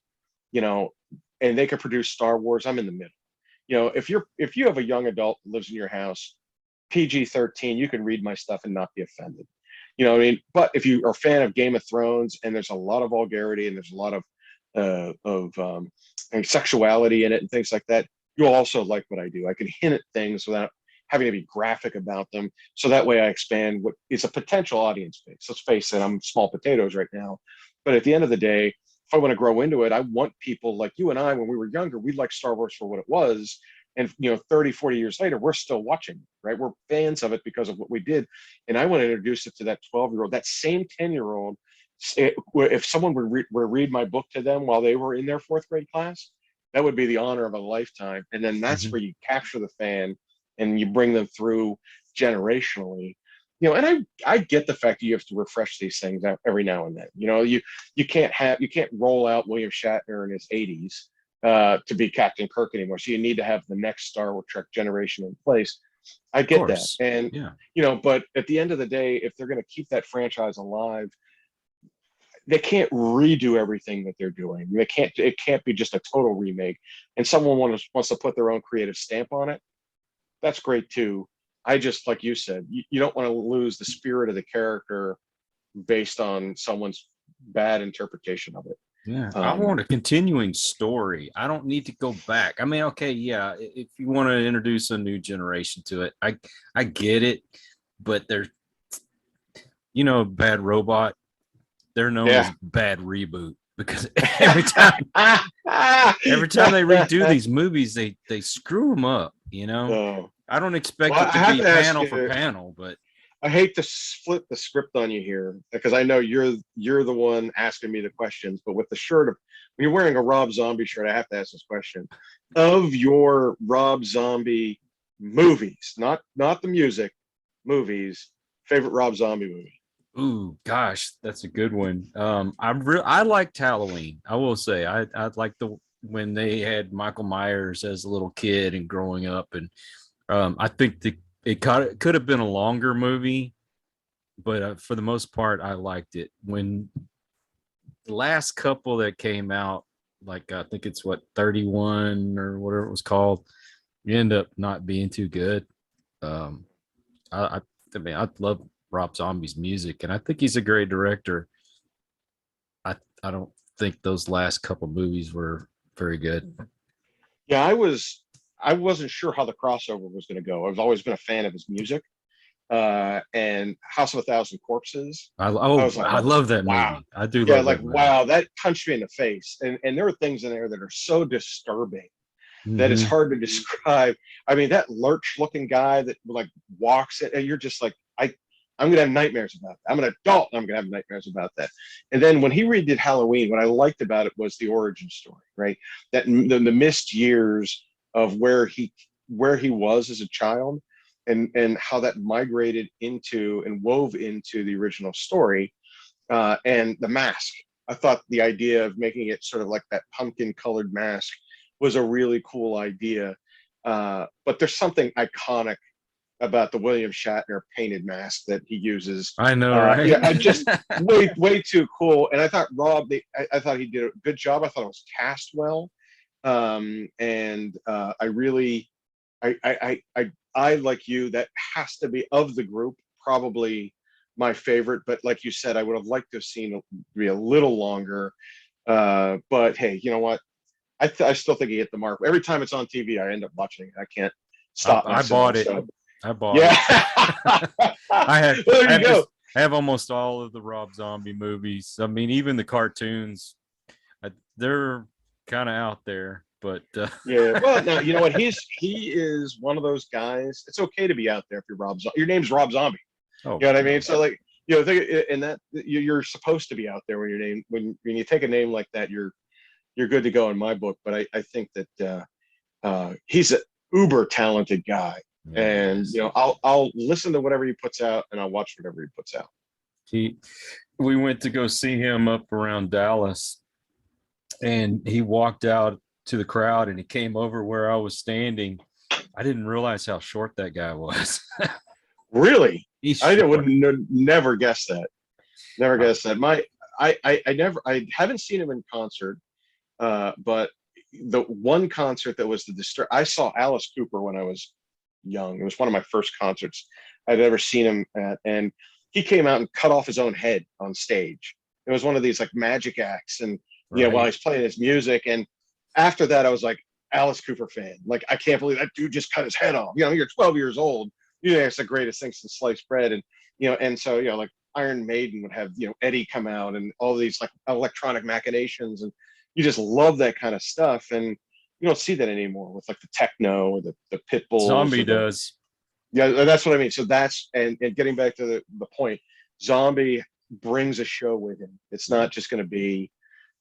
and they can produce Star Wars, I'm in the middle. If you have a young adult that lives in your house, PG-13, you can read my stuff and not be offended. What I mean? But if you are a fan of Game of Thrones, and there's a lot of vulgarity and there's a lot of sexuality in it and things like that, you'll also like what I do. I can hint at things without having to be graphic about them. So that way I expand what is a potential audience base. Let's face it, I'm small potatoes right now. But at the end of the day, if I want to grow into it, I want people like you and I, when we were younger, we liked Star Wars for what it was. And 30, 40 years later, we're still watching, right? We're fans of it because of what we did. And I want to introduce it to that 12-year-old, that same 10-year-old. If someone would read my book to them while they were in their fourth grade class, that would be the honor of a lifetime. And then that's where you capture the fan and you bring them through generationally. And I get the fact that you have to refresh these things out every now and then. You can't roll out William Shatner in his 80s to be Captain Kirk anymore. So you need to have the next Star Trek generation in place. I get that. And, but at the end of the day, if they're going to keep that franchise alive, they can't redo everything that they're doing. It can't be just a total remake. And someone wants to put their own creative stamp on it. That's great too. I just, like you said, you don't want to lose the spirit of the character based on someone's bad interpretation of it.
Yeah, I want a continuing story. I don't need to go back. I mean, okay, yeah, if you want to introduce a new generation to it, I get it, but there's, Bad Robot, they're known as Bad Reboot, because every time they redo these movies, they screw them up. I don't expect it to be panel for panel, but
I hate to flip the script on you here, because I know you're the one asking me the questions, but with the shirt when you're wearing a Rob Zombie shirt, I have to ask this question. Of your Rob Zombie movies, not the music, movies, favorite Rob Zombie movie?
Ooh, gosh, that's a good one. I liked Halloween. I will say I liked when they had Michael Myers as a little kid and growing up, and I think it could have been a longer movie, but for the most part, I liked it. When the last couple that came out, like I think it's what 31 or whatever it was called, you end up not being too good. Um, I mean, I love Rob Zombie's music, and I think he's a great director. I don't think those last couple movies were very good.
Yeah, I wasn't sure how the crossover was going to go. I've always been a fan of his music. And House of a Thousand Corpses. I was like,
I love that
wow.
movie. I do
Yeah,
love
like
that movie.
wow, that punched me in the face. And there are things in there that are so disturbing that it's
Mhm.
hard to describe. I mean, that lurch looking guy that like walks it, and you're just like, I'm gonna have nightmares about that. I'm an adult, and I'm gonna have nightmares about that. And then when he redid Halloween, what I liked about it was the origin story, right? That the missed years of where he was as a child, and how that migrated into and wove into the original story. And the mask, I thought the idea of making it sort of like that pumpkin colored mask was a really cool idea. But there's something iconic about the William Shatner painted mask that he uses.
I know, right?
Yeah, I just way too cool. And I thought I thought he did a good job. I thought it was cast well. And I really, I like you, that has to be of the group, probably my favorite. But like you said, I would have liked to have seen it be a little longer. But hey, you know what? I still think he hit the mark. Every time it's on TV, I end up watching it. I can't stop
I
myself.
bought it.
So.
I bought
Yeah.
it.
There you go.
I have almost all of the Rob Zombie movies. I mean, even the cartoons, they're kind of out there. But
Yeah, well, now you know what? He is one of those guys. It's okay to be out there if you're your name's Rob Zombie.
oh,
You know what I mean? So like, and that you're supposed to be out there when your name when you take a name like that, you're good to go in my book. But I think that he's an uber talented guy, and I'll listen to whatever he puts out, and I'll watch whatever he puts out.
We went to go see him up around Dallas, and he walked out to the crowd, and he came over where I was standing. I didn't realize how short that guy was.
Really? I would never guess that. Never guessed that. I haven't seen him in concert, but the one concert that was I saw Alice Cooper when I was young. It was one of my first concerts I'd ever seen him at, and he came out and cut off his own head on stage. It was one of these like magic acts, and while he's playing his music. And after that, I was like, Alice Cooper fan. Like, I can't believe that dude just cut his head off. You're 12 years old. It's the greatest thing since sliced bread. And and so like Iron Maiden would have Eddie come out, and all these like electronic machinations, and you just love that kind of stuff. And you don't see that anymore with like the techno or the pit bulls.
Zombie does.
Yeah, that's what I mean. So that's and getting back to the point, Zombie brings a show with him. It's not just going to be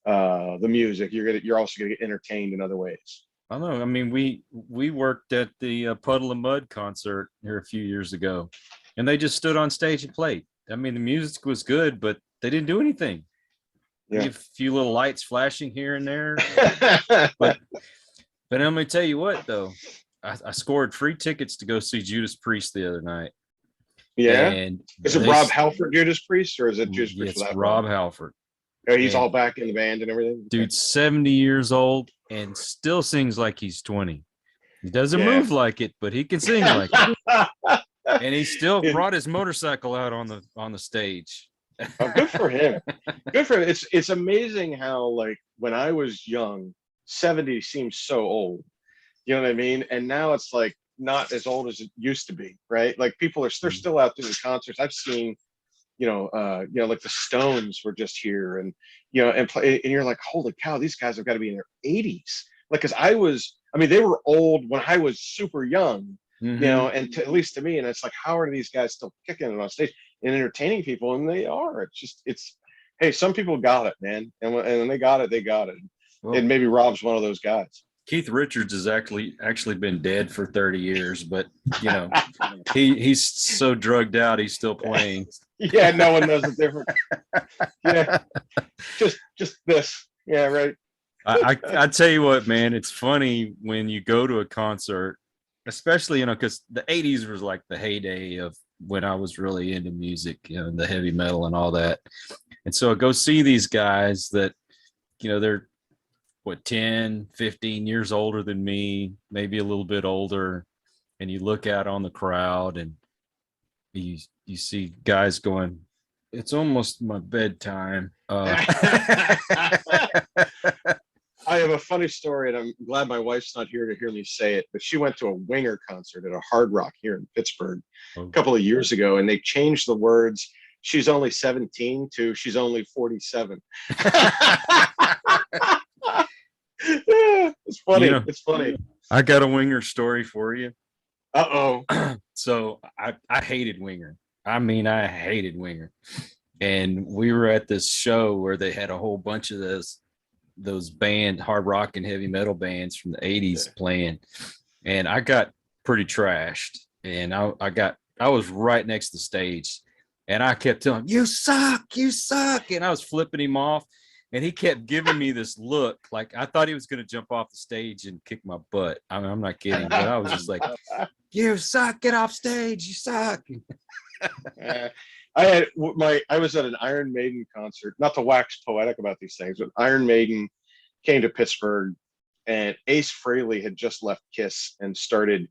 the music. You're also going to get entertained in other ways.
I don't know. I mean, we worked at the Puddle of Mud concert here a few years ago, and they just stood on stage and played. I mean, the music was good, but they didn't do anything.
Yeah.
A few little lights flashing here and there. but I'm going to tell you what, though. I scored free tickets to go see Judas Priest the other night.
Yeah.
And
is it Rob Halford Judas Priest, or is it Judas Priest?
It's Rob Halford.
Oh, he's all back in the band and everything.
Dude's 70 years old and still sings like he's 20. He doesn't move like it, but he can sing like it. And he still brought his motorcycle out on the stage.
Oh, good for him. Good for him. It's amazing how, like, when I was young, 70 seems so old. You know what I mean? And now it's like not as old as it used to be, right? Like people they're still out doing concerts. I've seen, like the Stones were just here, and and you're like, holy cow, these guys have got to be in their 80s. Like, because they were old when I was super young, and at least to me, and it's like, how are these guys still kicking it on stage and entertaining people? And they are. Hey, some people got it, man, and when they got it, they got it. Well, and maybe Rob's one of those guys.
Keith Richards has actually been dead for 30 years, but he's so drugged out he's still playing.
Yeah, no one knows the difference. Yeah, just this. Yeah, right.
I tell you what, man, it's funny when you go to a concert, especially because the 80s was like the heyday of when I was really into music, the heavy metal and all that. And so I go see these guys that, they're what, 10, 15 years older than me, maybe a little bit older. And you look out on the crowd and you see guys going, it's almost my bedtime.
I have a funny story, and I'm glad my wife's not here to hear me say it, but she went to a Winger concert at a Hard Rock here in Pittsburgh a couple of years ago, and they changed the words, she's only 17 to she's only 47. It's funny. It's funny.
I got a Winger story for you.
Uh-oh.
So I hated Winger. I mean, I hated Winger. And we were at this show where they had a whole bunch of those band hard rock and heavy metal bands from the 80s playing, and I got pretty trashed, and I was right next to the stage, and I kept telling him, you suck, and I was flipping him off, and he kept giving me this look like I thought he was going to jump off the stage and kick my butt. I mean, I'm not kidding, but I was just like, you suck, get off stage, you suck.
I was at an Iron Maiden concert, not to wax poetic about these things, but Iron Maiden came to Pittsburgh, and Ace Frehley had just left Kiss and started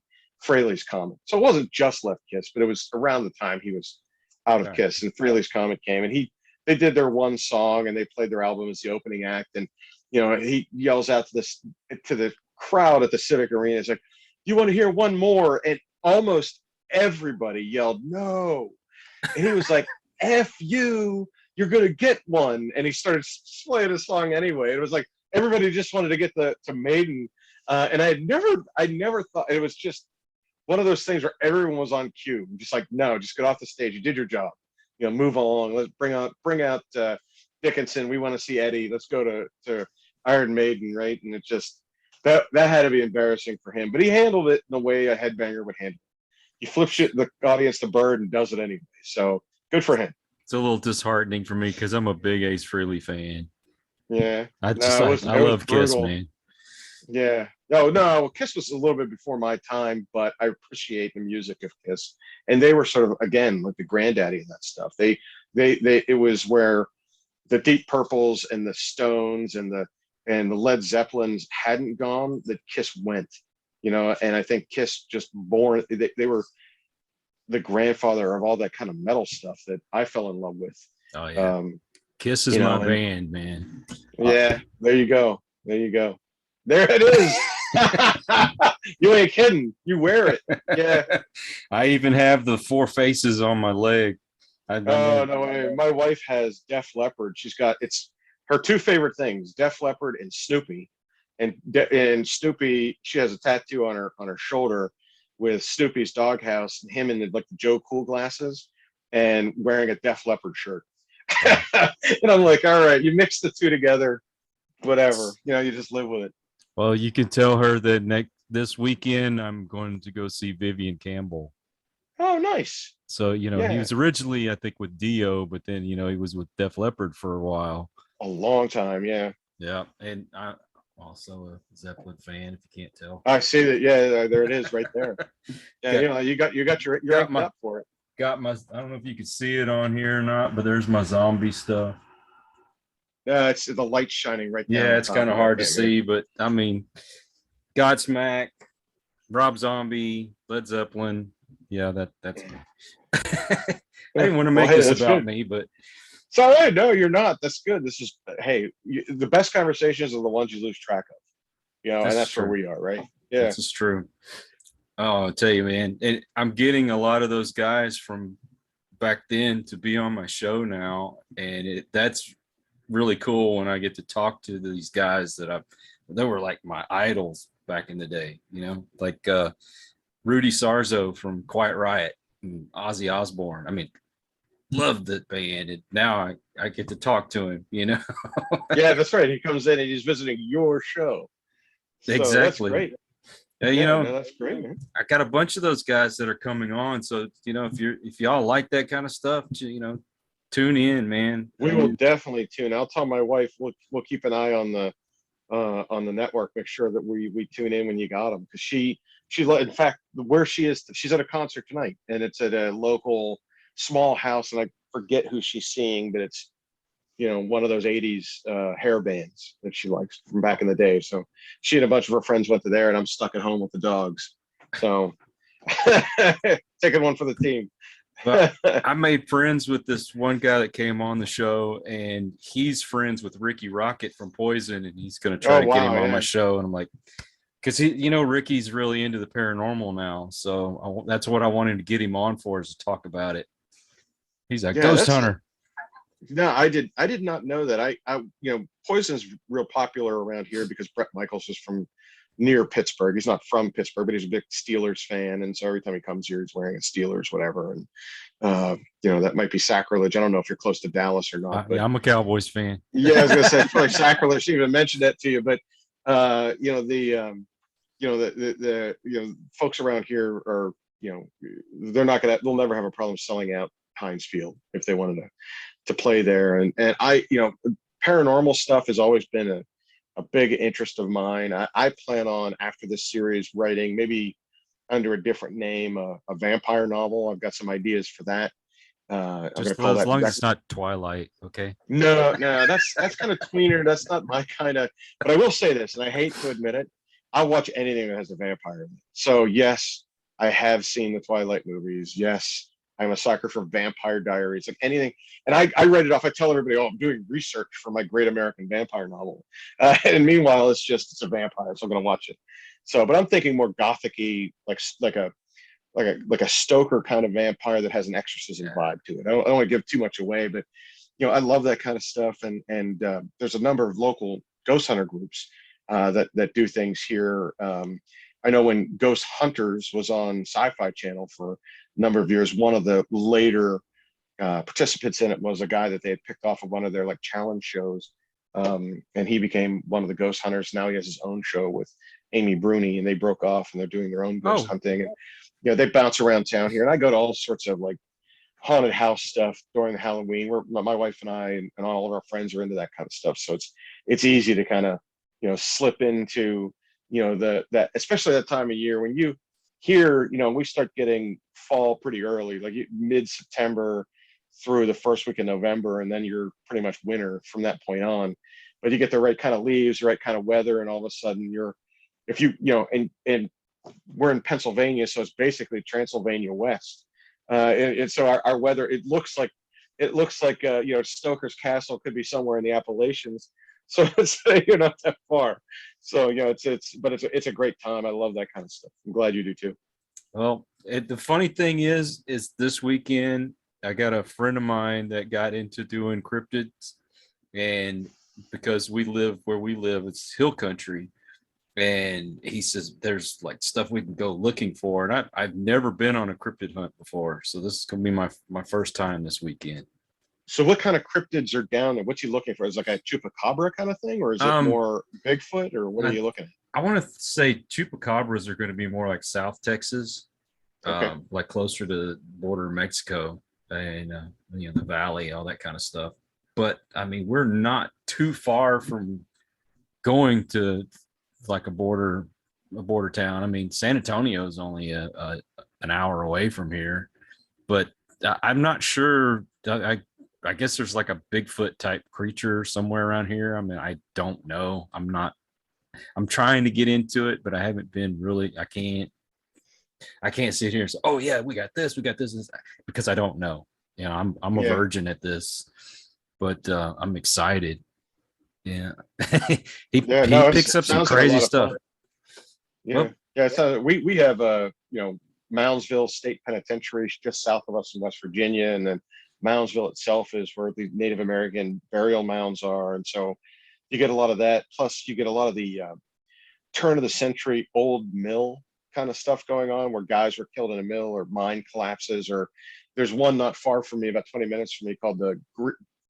Frehley's Comet. So it wasn't just left Kiss, but it was around the time he was out of Kiss, and Frehley's Comet came, and they did their one song and they played their album as the opening act, and he yells out to the crowd at the Civic Arena, he's like, you want to hear one more? And almost everybody yelled no. And he was like, F you, you're going to get one. And he started playing a song anyway. It was like everybody just wanted to get to Maiden. And I never thought, it was just one of those things where everyone was on cue. Just like, no, just get off the stage. You did your job. Move along. Let's bring out Dickinson. We want to see Eddie. Let's go to Iron Maiden, right? And it just, that had to be embarrassing for him. But he handled it in the way a headbanger would handle it. He flips the audience the bird and does it anyway. So good for him.
It's a little disheartening for me because I'm a big Ace Frehley fan.
Yeah.
I love Kiss, man.
Yeah. No. Well, Kiss was a little bit before my time, but I appreciate the music of Kiss. And they were sort of, again, like the granddaddy of that stuff. It was where the Deep Purples and the Stones and the Led Zeppelins hadn't gone, that Kiss went. And I think Kiss just they were the grandfather of all that kind of metal stuff that I fell in love with.
Oh yeah. Kiss is my band, man.
Yeah. There you go. There it is. You ain't kidding. You wear it. Yeah.
I even have the 4 faces on my leg.
Oh, no way. My wife has Def Leppard. It's her 2 favorite things, Def Leppard and Snoopy. And Snoopy, she has a tattoo on her shoulder with Snoopy's doghouse and him in the Joe Cool glasses and wearing a Def Leppard shirt. And I'm like, all right, you mix the 2 together, whatever. You just live with it.
Well, you can tell her that this weekend I'm going to go see Vivian Campbell.
Oh, nice.
So, he was originally, I think, with Dio, but then, he was with Def Leppard for a while.
A long time, yeah.
Yeah, and I also a Zeppelin fan, if you can't tell.
I see that. Yeah, there it is, right there. Yeah, you got your up for it.
Got my. I don't know if you can see it on here or not, but there's my zombie stuff.
Yeah, it's the light shining right there.
Yeah, it's kind of hard to see, but I mean, Godsmack, Rob Zombie, Led Zeppelin. Yeah, that's me. I didn't want to make this about me, but
it's all right. No, you're not. That's good. This is, the best conversations are the ones you lose track of. And that's where we are, right? Yeah,
this is true. Oh, I'll tell you, man. And I'm getting a lot of those guys from back then to be on my show now, and that's really cool when I get to talk to these guys they were like my idols back in the day. Like Rudy Sarzo from Quiet Riot and Ozzy Osbourne. I mean, loved that band, and now I get to talk to him.
Yeah, that's right. He comes in and he's visiting your show. So
exactly.
That's great.
That's
great, man.
I got a bunch of those guys that are coming on. So if y'all like that kind of stuff, tune in, man.
We will definitely tune. I'll tell my wife we'll keep an eye on the network. Make sure that we tune in when you got them, because in fact, where she is, she's at a concert tonight, and it's at a local small house, and I forget who she's seeing, but it's, one of those 80s hair bands that she likes from back in the day. So she and a bunch of her friends went to there, and I'm stuck at home with the dogs. So taking one for the team.
But I made friends with this one guy that came on the show, and he's friends with Ricky Rocket from Poison, and he's going to try to get him on my show. And I'm like, because Ricky's really into the paranormal now, so that's what I wanted to get him on for, is to talk about it. He's a ghost hunter.
No, I did not know that. Poison's real popular around here because Bret Michaels is from near Pittsburgh. He's not from Pittsburgh, but he's a big Steelers fan, and so every time he comes here, he's wearing a Steelers whatever. And that might be sacrilege. I don't know if you're close to Dallas or not. But
I'm a Cowboys fan.
Yeah, I was gonna say it's probably sacrilege to even mention that to you, but the folks around here are, they'll never have a problem selling out Heinz Field if they wanted to play there. And paranormal stuff has always been a big interest of mine. I plan on, after this series, writing maybe under a different name, a vampire novel. I've got some ideas for that.
Just as long as it's not Twilight, okay?
No, that's kind of tweener. That's not my kind of. But I will say this, and I hate to admit it, I'll watch anything that has a vampire in it. So yes, I have seen the Twilight movies. Yes, I'm a sucker for Vampire Diaries, like anything. And I read it off. I tell everybody, I'm doing research for my Great American Vampire novel. And meanwhile, it's a vampire, so I'm going to watch it. So, but I'm thinking more gothic-y, like a Stoker kind of vampire that has an exorcism vibe to it. I don't want to give too much away, but I love that kind of stuff. And there's a number of local ghost hunter groups that do things here. I know when Ghost Hunters was on Sci-Fi Channel for a number of years, one of the later participants in it was a guy that they had picked off of one of their challenge shows, and he became one of the ghost hunters. Now he has his own show with Amy Bruni, and they broke off and they're doing their own ghost hunting. And they bounce around town here, and I go to all sorts of haunted house stuff during the Halloween. My wife and I and all of our friends are into that kind of stuff, so it's easy to kind of slip into that, especially that time of year when you hear we start getting fall pretty early, like mid-September through the first week of November, and then you're pretty much winter from that point on. But you get the right kind of leaves, the right kind of weather, and all of a sudden and we're in Pennsylvania, so it's basically Transylvania West. And so our weather, it looks like Stoker's Castle could be somewhere in the Appalachians. So you're not that far. So it's a great time. I love that kind of stuff. I'm glad you do too.
Well, the funny thing is this weekend I got a friend of mine that got into doing cryptids, and because we live where we live, it's hill country. And he says there's stuff we can go looking for. And I've never been on a cryptid hunt before. So this is going to be my first time this weekend.
So what kind of cryptids are down there? What's he looking for? Is it like a chupacabra kind of thing? Or is it more Bigfoot? Or what are you looking at?
I want to say chupacabras are going to be more like South Texas, like closer to the border of Mexico and the valley, all that kind of stuff. But I mean, we're not too far from going to a border town. I mean, San Antonio is only an hour away from here, but I'm not sure. I guess there's a Bigfoot type creature somewhere around here. I mean, I don't know. I'm trying to get into it, but I haven't been really. I can't sit here and say, oh yeah, we got this, because I don't know. I'm a virgin at this, but I'm excited. Yeah. he picks up some crazy stuff.
So we have Moundsville State Penitentiary just south of us in West Virginia, and then Moundsville itself is where the Native American burial mounds are, and so you get a lot of that. Plus, you get a lot of the turn of the century old mill kind of stuff going on, where guys were killed in a mill or mine collapses. Or there's one not far from me, about 20 minutes from me, called the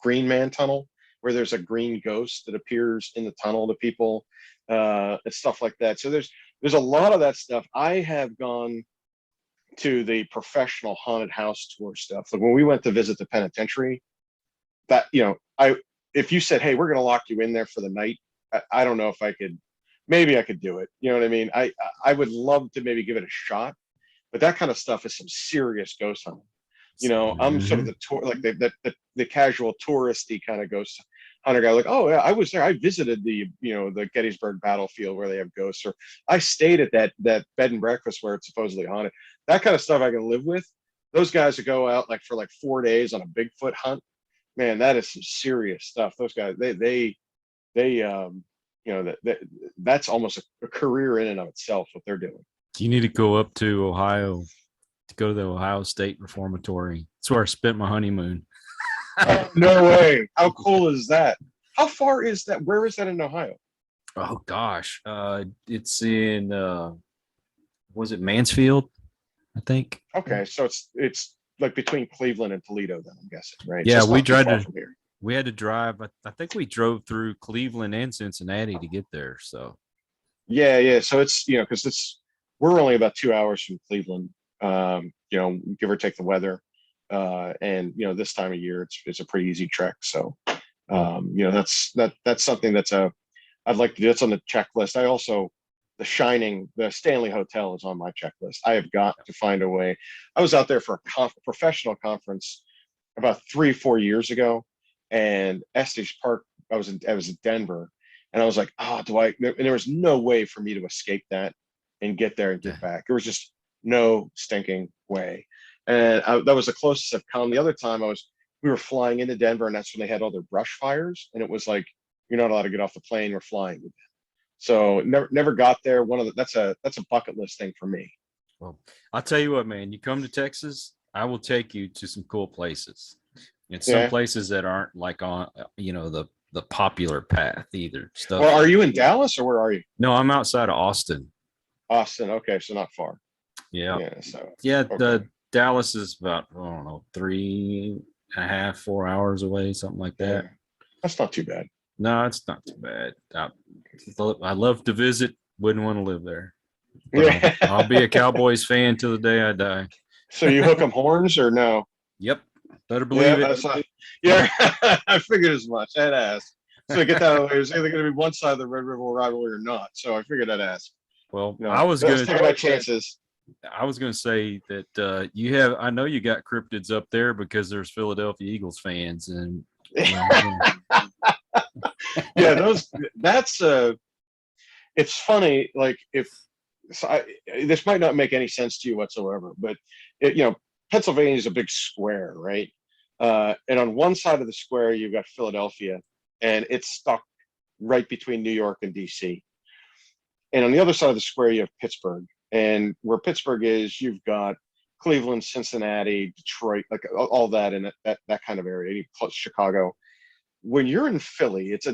Green Man Tunnel, where there's a green ghost that appears in the tunnel to people, and stuff like that. So there's a lot of that stuff. I have gone to the professional haunted house tour stuff. Like when we went to visit the penitentiary, that if you said, hey, we're going to lock you in there for the night, I don't know if I could maybe I could do it. You know what I mean? I would love to maybe give it a shot, but that kind of stuff is some serious ghost hunting. You know, I'm sort of the tour, like the casual touristy kind of ghost hunter guy. Like, oh yeah, I was there. I visited the Gettysburg battlefield where they have ghosts, or I stayed at that bed and breakfast where it's supposedly haunted. That kind of stuff I can live with. Those guys that go out like for like 4 days on a Bigfoot hunt, man, that is some serious stuff. Those guys, that's almost a career in and of itself what they're doing.
You need to go up to Ohio to go to the Ohio State Reformatory. That's where I spent my honeymoon.
Oh, no way. How cool is that? How far is that? Where is that in Ohio?
Oh gosh. It's in was it Mansfield, I think.
Okay, so it's like between Cleveland and Toledo then, I'm guessing, right?
Yeah,
we tried from here.
We had to drive. I think we drove through Cleveland and Cincinnati to get there. So
Yeah. So it's because we're only about 2 hours from Cleveland, give or take the weather. And this time of year it's a pretty easy trek. So that's something I'd like to do. It's on the checklist. I also the Stanley Hotel is on my checklist. I have got to find a way. I was out there for a professional conference about 3-4 years ago, and Estes Park. I was in Denver, and I was like, and there was no way for me to escape that and get there and get back. There was just no stinking way. And that was the closest I've come. The other time we were flying into Denver, and that's when they had all their brush fires, and it was like you're not allowed to get off the plane. We're flying with them. So never got there. That's a bucket list thing for me.
Well, I'll tell you what, man. You come to Texas, I will take you to some cool places. And some places that aren't like on the popular path either. Stuff.
Well, are you in Dallas or where are you?
No, I'm outside of Austin.
Austin, okay, so not far.
Yeah.
Okay.
The Dallas is about 3.5, 4 hours away, something like that.
Yeah. That's not too bad.
No, it's not too bad. I love to visit. Wouldn't want to live there. I'll be a Cowboys fan till the day I die.
So you hook 'em horns or no?
Yep. Better believe it.
I figured as much. I'd ask. So get that out of the way. There's either going to be one side of the Red River rivalry or not. So I figured I'd ask.
Well, I was going to
take my chances.
I was going to say that I know you got cryptids up there because there's Philadelphia Eagles fans, and
it's funny. Like this might not make any sense to you whatsoever, but Pennsylvania is a big square, right? And on one side of the square, you've got Philadelphia, and it's stuck right between New York and DC. And on the other side of the square, you have Pittsburgh. And where Pittsburgh is, you've got Cleveland, Cincinnati, Detroit, like all that in that kind of area, plus Chicago. When you're in Philly, it's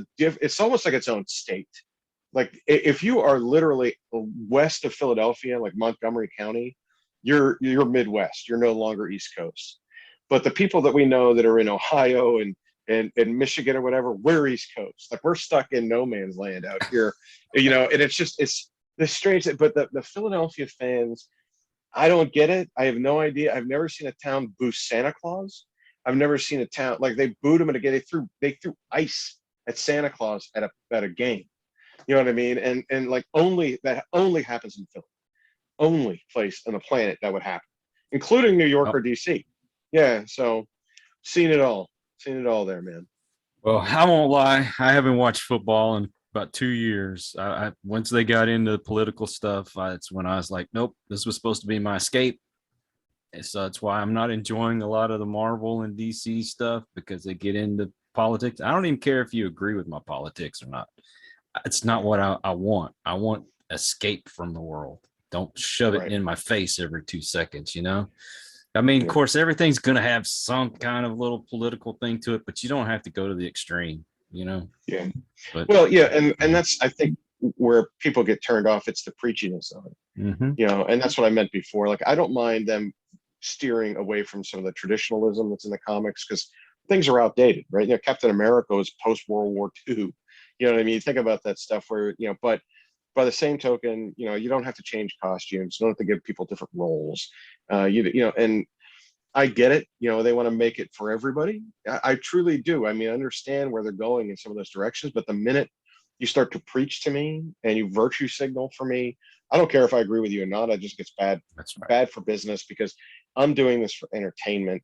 almost like its own state. Like if you are literally west of Philadelphia, like Montgomery County, you're Midwest. You're no longer East Coast. But the people that we know that are in Ohio and Michigan or whatever, we're East Coast. Like we're stuck in no man's land out here, and it's this strange. But the Philadelphia fans, I don't get it. I have no idea. I've never seen a town boo Santa Claus. I've never seen a town like they booed him at a game. They threw ice at Santa Claus at a game. You know what I mean? And like that only happens in Philly. Only place on the planet that would happen, including New York or DC. Yeah, so seen it all there, man.
Well, I won't lie, I haven't watched football in about 2 years. I once they got into political stuff, it's when I was like, nope, this was supposed to be my escape. And so that's why I'm not enjoying a lot of the Marvel and DC stuff, because they get into politics. I don't even care if you agree with my politics or not. It's not what I want. I want escape from the world. Don't shove it in my face every 2 seconds, I mean, of course, everything's going to have some kind of little political thing to it, but you don't have to go to the extreme, Yeah.
But, well, yeah. And that's, I think, where people get turned off. It's the preachiness of it, and that's what I meant before. Like, I don't mind them steering away from some of the traditionalism that's in the comics because things are outdated, right? Captain America was post-World War II. You know what I mean? You think about that stuff where, but by the same token, you don't have to change costumes. You don't have to give people different roles. And I get it. They want to make it for everybody. I truly do. I mean, I understand where they're going in some of those directions, but the minute you start to preach to me and you virtue signal for me, I don't care if I agree with you or not. I just gets
That's right.
bad for business because I'm doing this for entertainment.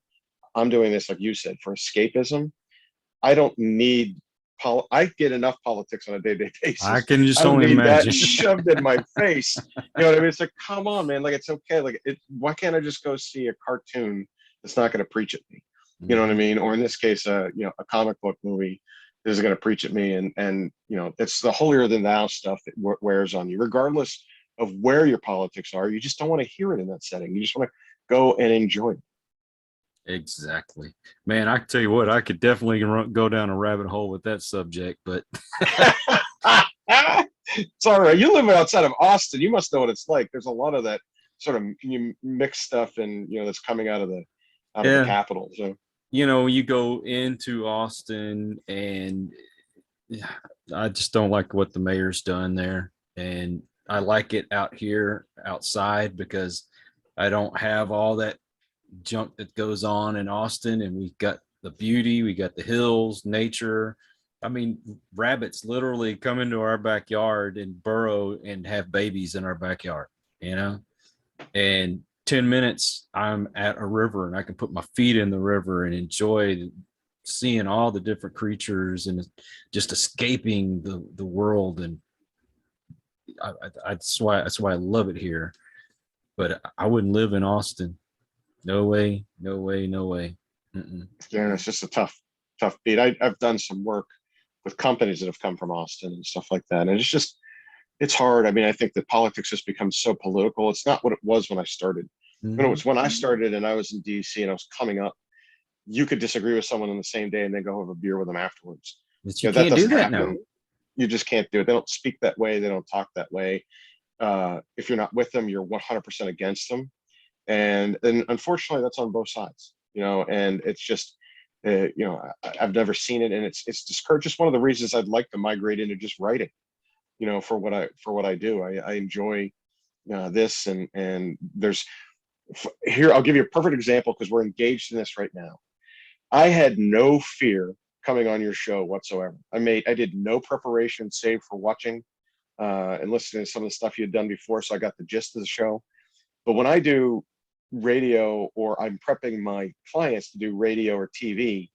I'm doing this, like you said, for escapism. I don't need I get enough politics on a day-to-day basis.
I can just
I don't
only
need
imagine.
that shoved in my face. You know what I mean? It's like, come on, man. Like, it's okay. Like, why can't I just go see a cartoon that's not going to preach at me? You know what I mean? Or in this case, you know, a comic book movie is going to preach at me, and you know, it's the holier than thou stuff that wears on you, regardless of where your politics are. You just don't want to hear it in that setting. You just want to go and enjoy it.
Exactly, man. I can tell you what, I could definitely go down a rabbit hole with that subject, but
it's all right. You live outside of Austin. You must know what it's like. There's a lot of that sort of mixed stuff, and you know, that's coming out of the capital. So
you know, you go into Austin, and I just don't like what the mayor's done there, and I like it out here outside because I don't have all that junk that goes on in Austin, and we've got the beauty, we got the hills, nature. I mean, rabbits literally come into our backyard and burrow and have babies in our backyard, you know, and 10 minutes I'm at a river and I can put my feet in the river and enjoy seeing all the different creatures and just escaping the world. And that's why I love it here, but I wouldn't live in Austin. No way, no way, no way.
yeah, it's just a tough beat. I've done some work with companies that have come from Austin and stuff like that, and it's hard. I mean, I think that politics has become so political. It's not what it was when I started. When it was when I started and I was in DC and I was coming up, you could disagree with someone on the same day and then go have a beer with them afterwards.
You
know,
can't do that
happen.
now.
You just can't do it. They don't speak that way. They don't talk that way. If you're not with them, you're 100% against them. And unfortunately, that's on both sides, you know, and it's just, you know, I've never seen it. And it's discouraged. Just one of the reasons I'd like to migrate into just writing, you know, for what I do. I enjoy this, and there's here, I'll give you a perfect example because we're engaged in this right now. I had no fear coming on your show whatsoever. I did no preparation save for watching and listening to some of the stuff you had done before. So I got the gist of the show. But when I do radio, or I'm prepping my clients to do radio or TV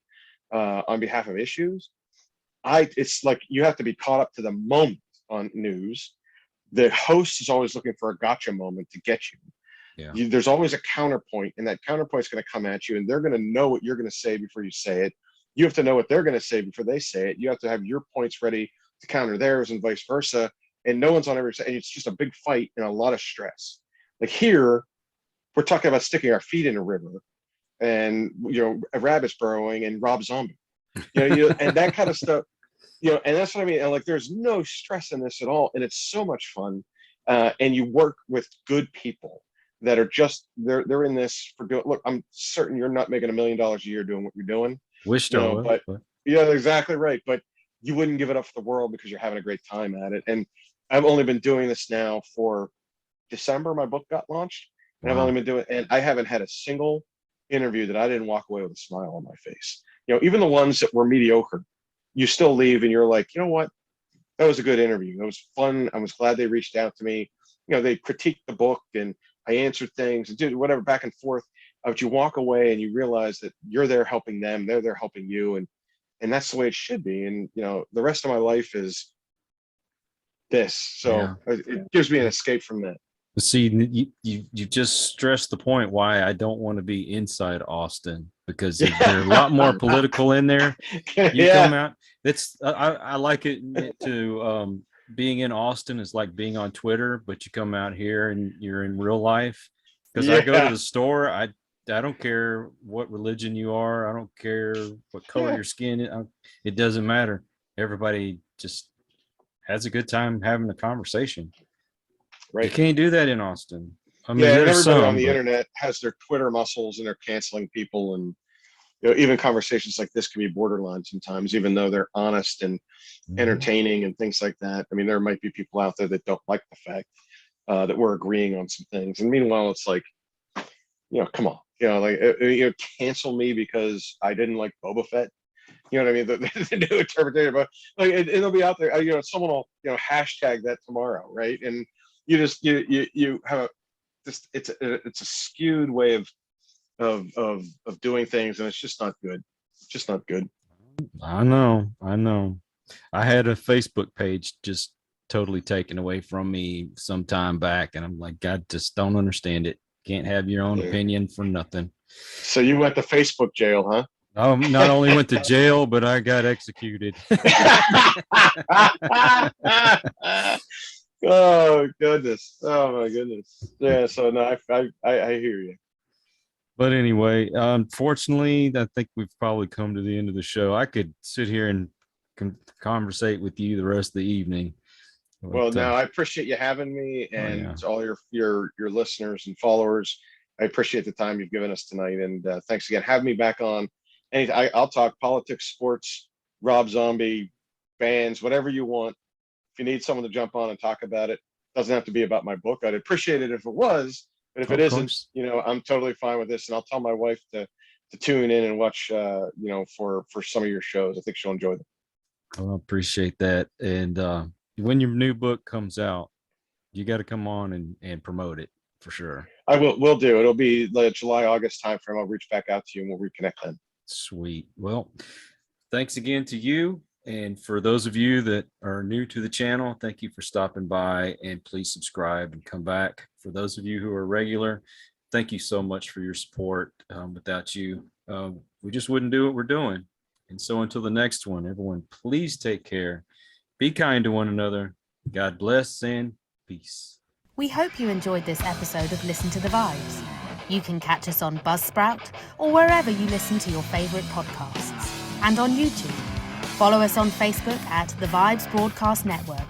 on behalf of issues, it's like you have to be caught up to the moment on news. The host is always looking for a gotcha moment to get you.
Yeah.
There's always a counterpoint, and that counterpoint is going to come at you, and they're going to know what you're going to say before you say it. You have to know what they're going to say before they say it. You have to have your points ready to counter theirs, and vice versa. And no one's on every side. And it's just a big fight and a lot of stress. Like here, we're talking about sticking our feet in a river, and you know, a rabbit's burrowing and Rob Zombie, you know, and that kind of stuff, you know, and that's what I mean. And like, there's no stress in this at all, and it's so much fun. And you work with good people that are just they're in this for doing. Look, I'm certain you're not making $1 million a year doing what you're doing.
Wish
you
I
know,
was,
but yeah, exactly right. But you wouldn't give it up for the world because you're having a great time at it. And I've only been doing this now for December. My book got launched. And I've only been doing, and I haven't had a single interview that I didn't walk away with a smile on my face. You know, even the ones that were mediocre, you still leave and you're like, you know what? That was a good interview. It was fun. I was glad they reached out to me. You know, they critiqued the book and I answered things and did whatever back and forth. But you walk away and you realize that you're there helping them. They're there helping you. And that's the way it should be. And, you know, the rest of my life is this. So it gives me an escape from that.
See, you just stressed the point why I don't want to be inside Austin, because they're a lot more political in there. You come out. It's I like it to being in Austin is like being on Twitter, but you come out here and you're in real life. Because I go to the store, I don't care what religion you are, I don't care what color your skin is, it doesn't matter. Everybody just has a good time having a conversation. Right. You can't do that in Austin. I mean,
there's everybody on the internet has their Twitter muscles and they're canceling people, and you know, even conversations like this can be borderline sometimes, even though they're honest and entertaining and things like that. I mean, there might be people out there that don't like the fact that we're agreeing on some things, and meanwhile, it's like, you know, come on, you know, like you know, cancel me because I didn't like Boba Fett. You know what I mean? The new interpretation, but like it'll be out there. Someone will hashtag that tomorrow, right? And you have just it's a skewed way of doing things, and it's just not good. It's just not good.
I know. I had a Facebook page just totally taken away from me some time back, and I'm like, God, just don't understand it. Can't have your own opinion for nothing.
So you went to Facebook jail, huh?
Not only went to jail, but I got executed.
Oh goodness! Oh my goodness! Yeah. So no, I hear you.
But anyway, unfortunately, I think we've probably come to the end of the show. I could sit here and conversate with you the rest of the evening.
Well, no, I appreciate you having me, and all your listeners and followers. I appreciate the time you've given us tonight, and thanks again. Have me back on. I'll talk politics, sports, Rob Zombie, bands, whatever you want. If you need someone to jump on and talk about it, doesn't have to be about my book. I'd appreciate it if it was, but if it isn't, I'm totally fine with this. And I'll tell my wife to tune in and watch, for some of your shows. I think she'll enjoy them.
Well, I appreciate that. And when your new book comes out, you got to come on and promote it for sure.
I will do. It'll be the July, August timeframe. I'll reach back out to you and we'll reconnect then.
Sweet. Well, thanks again to you. And for those of you that are new to the channel, thank you for stopping by, and please subscribe and come back. For those of you who are regular, thank you so much for your support. Without you, we just wouldn't do what we're doing. And so until the next one, everyone, please take care. Be kind to one another. God bless and peace.
We hope you enjoyed this episode of Listen to the Vibes. You can catch us on Buzzsprout or wherever you listen to your favorite podcasts, and on YouTube. Follow us on Facebook at The Vibes Broadcast Network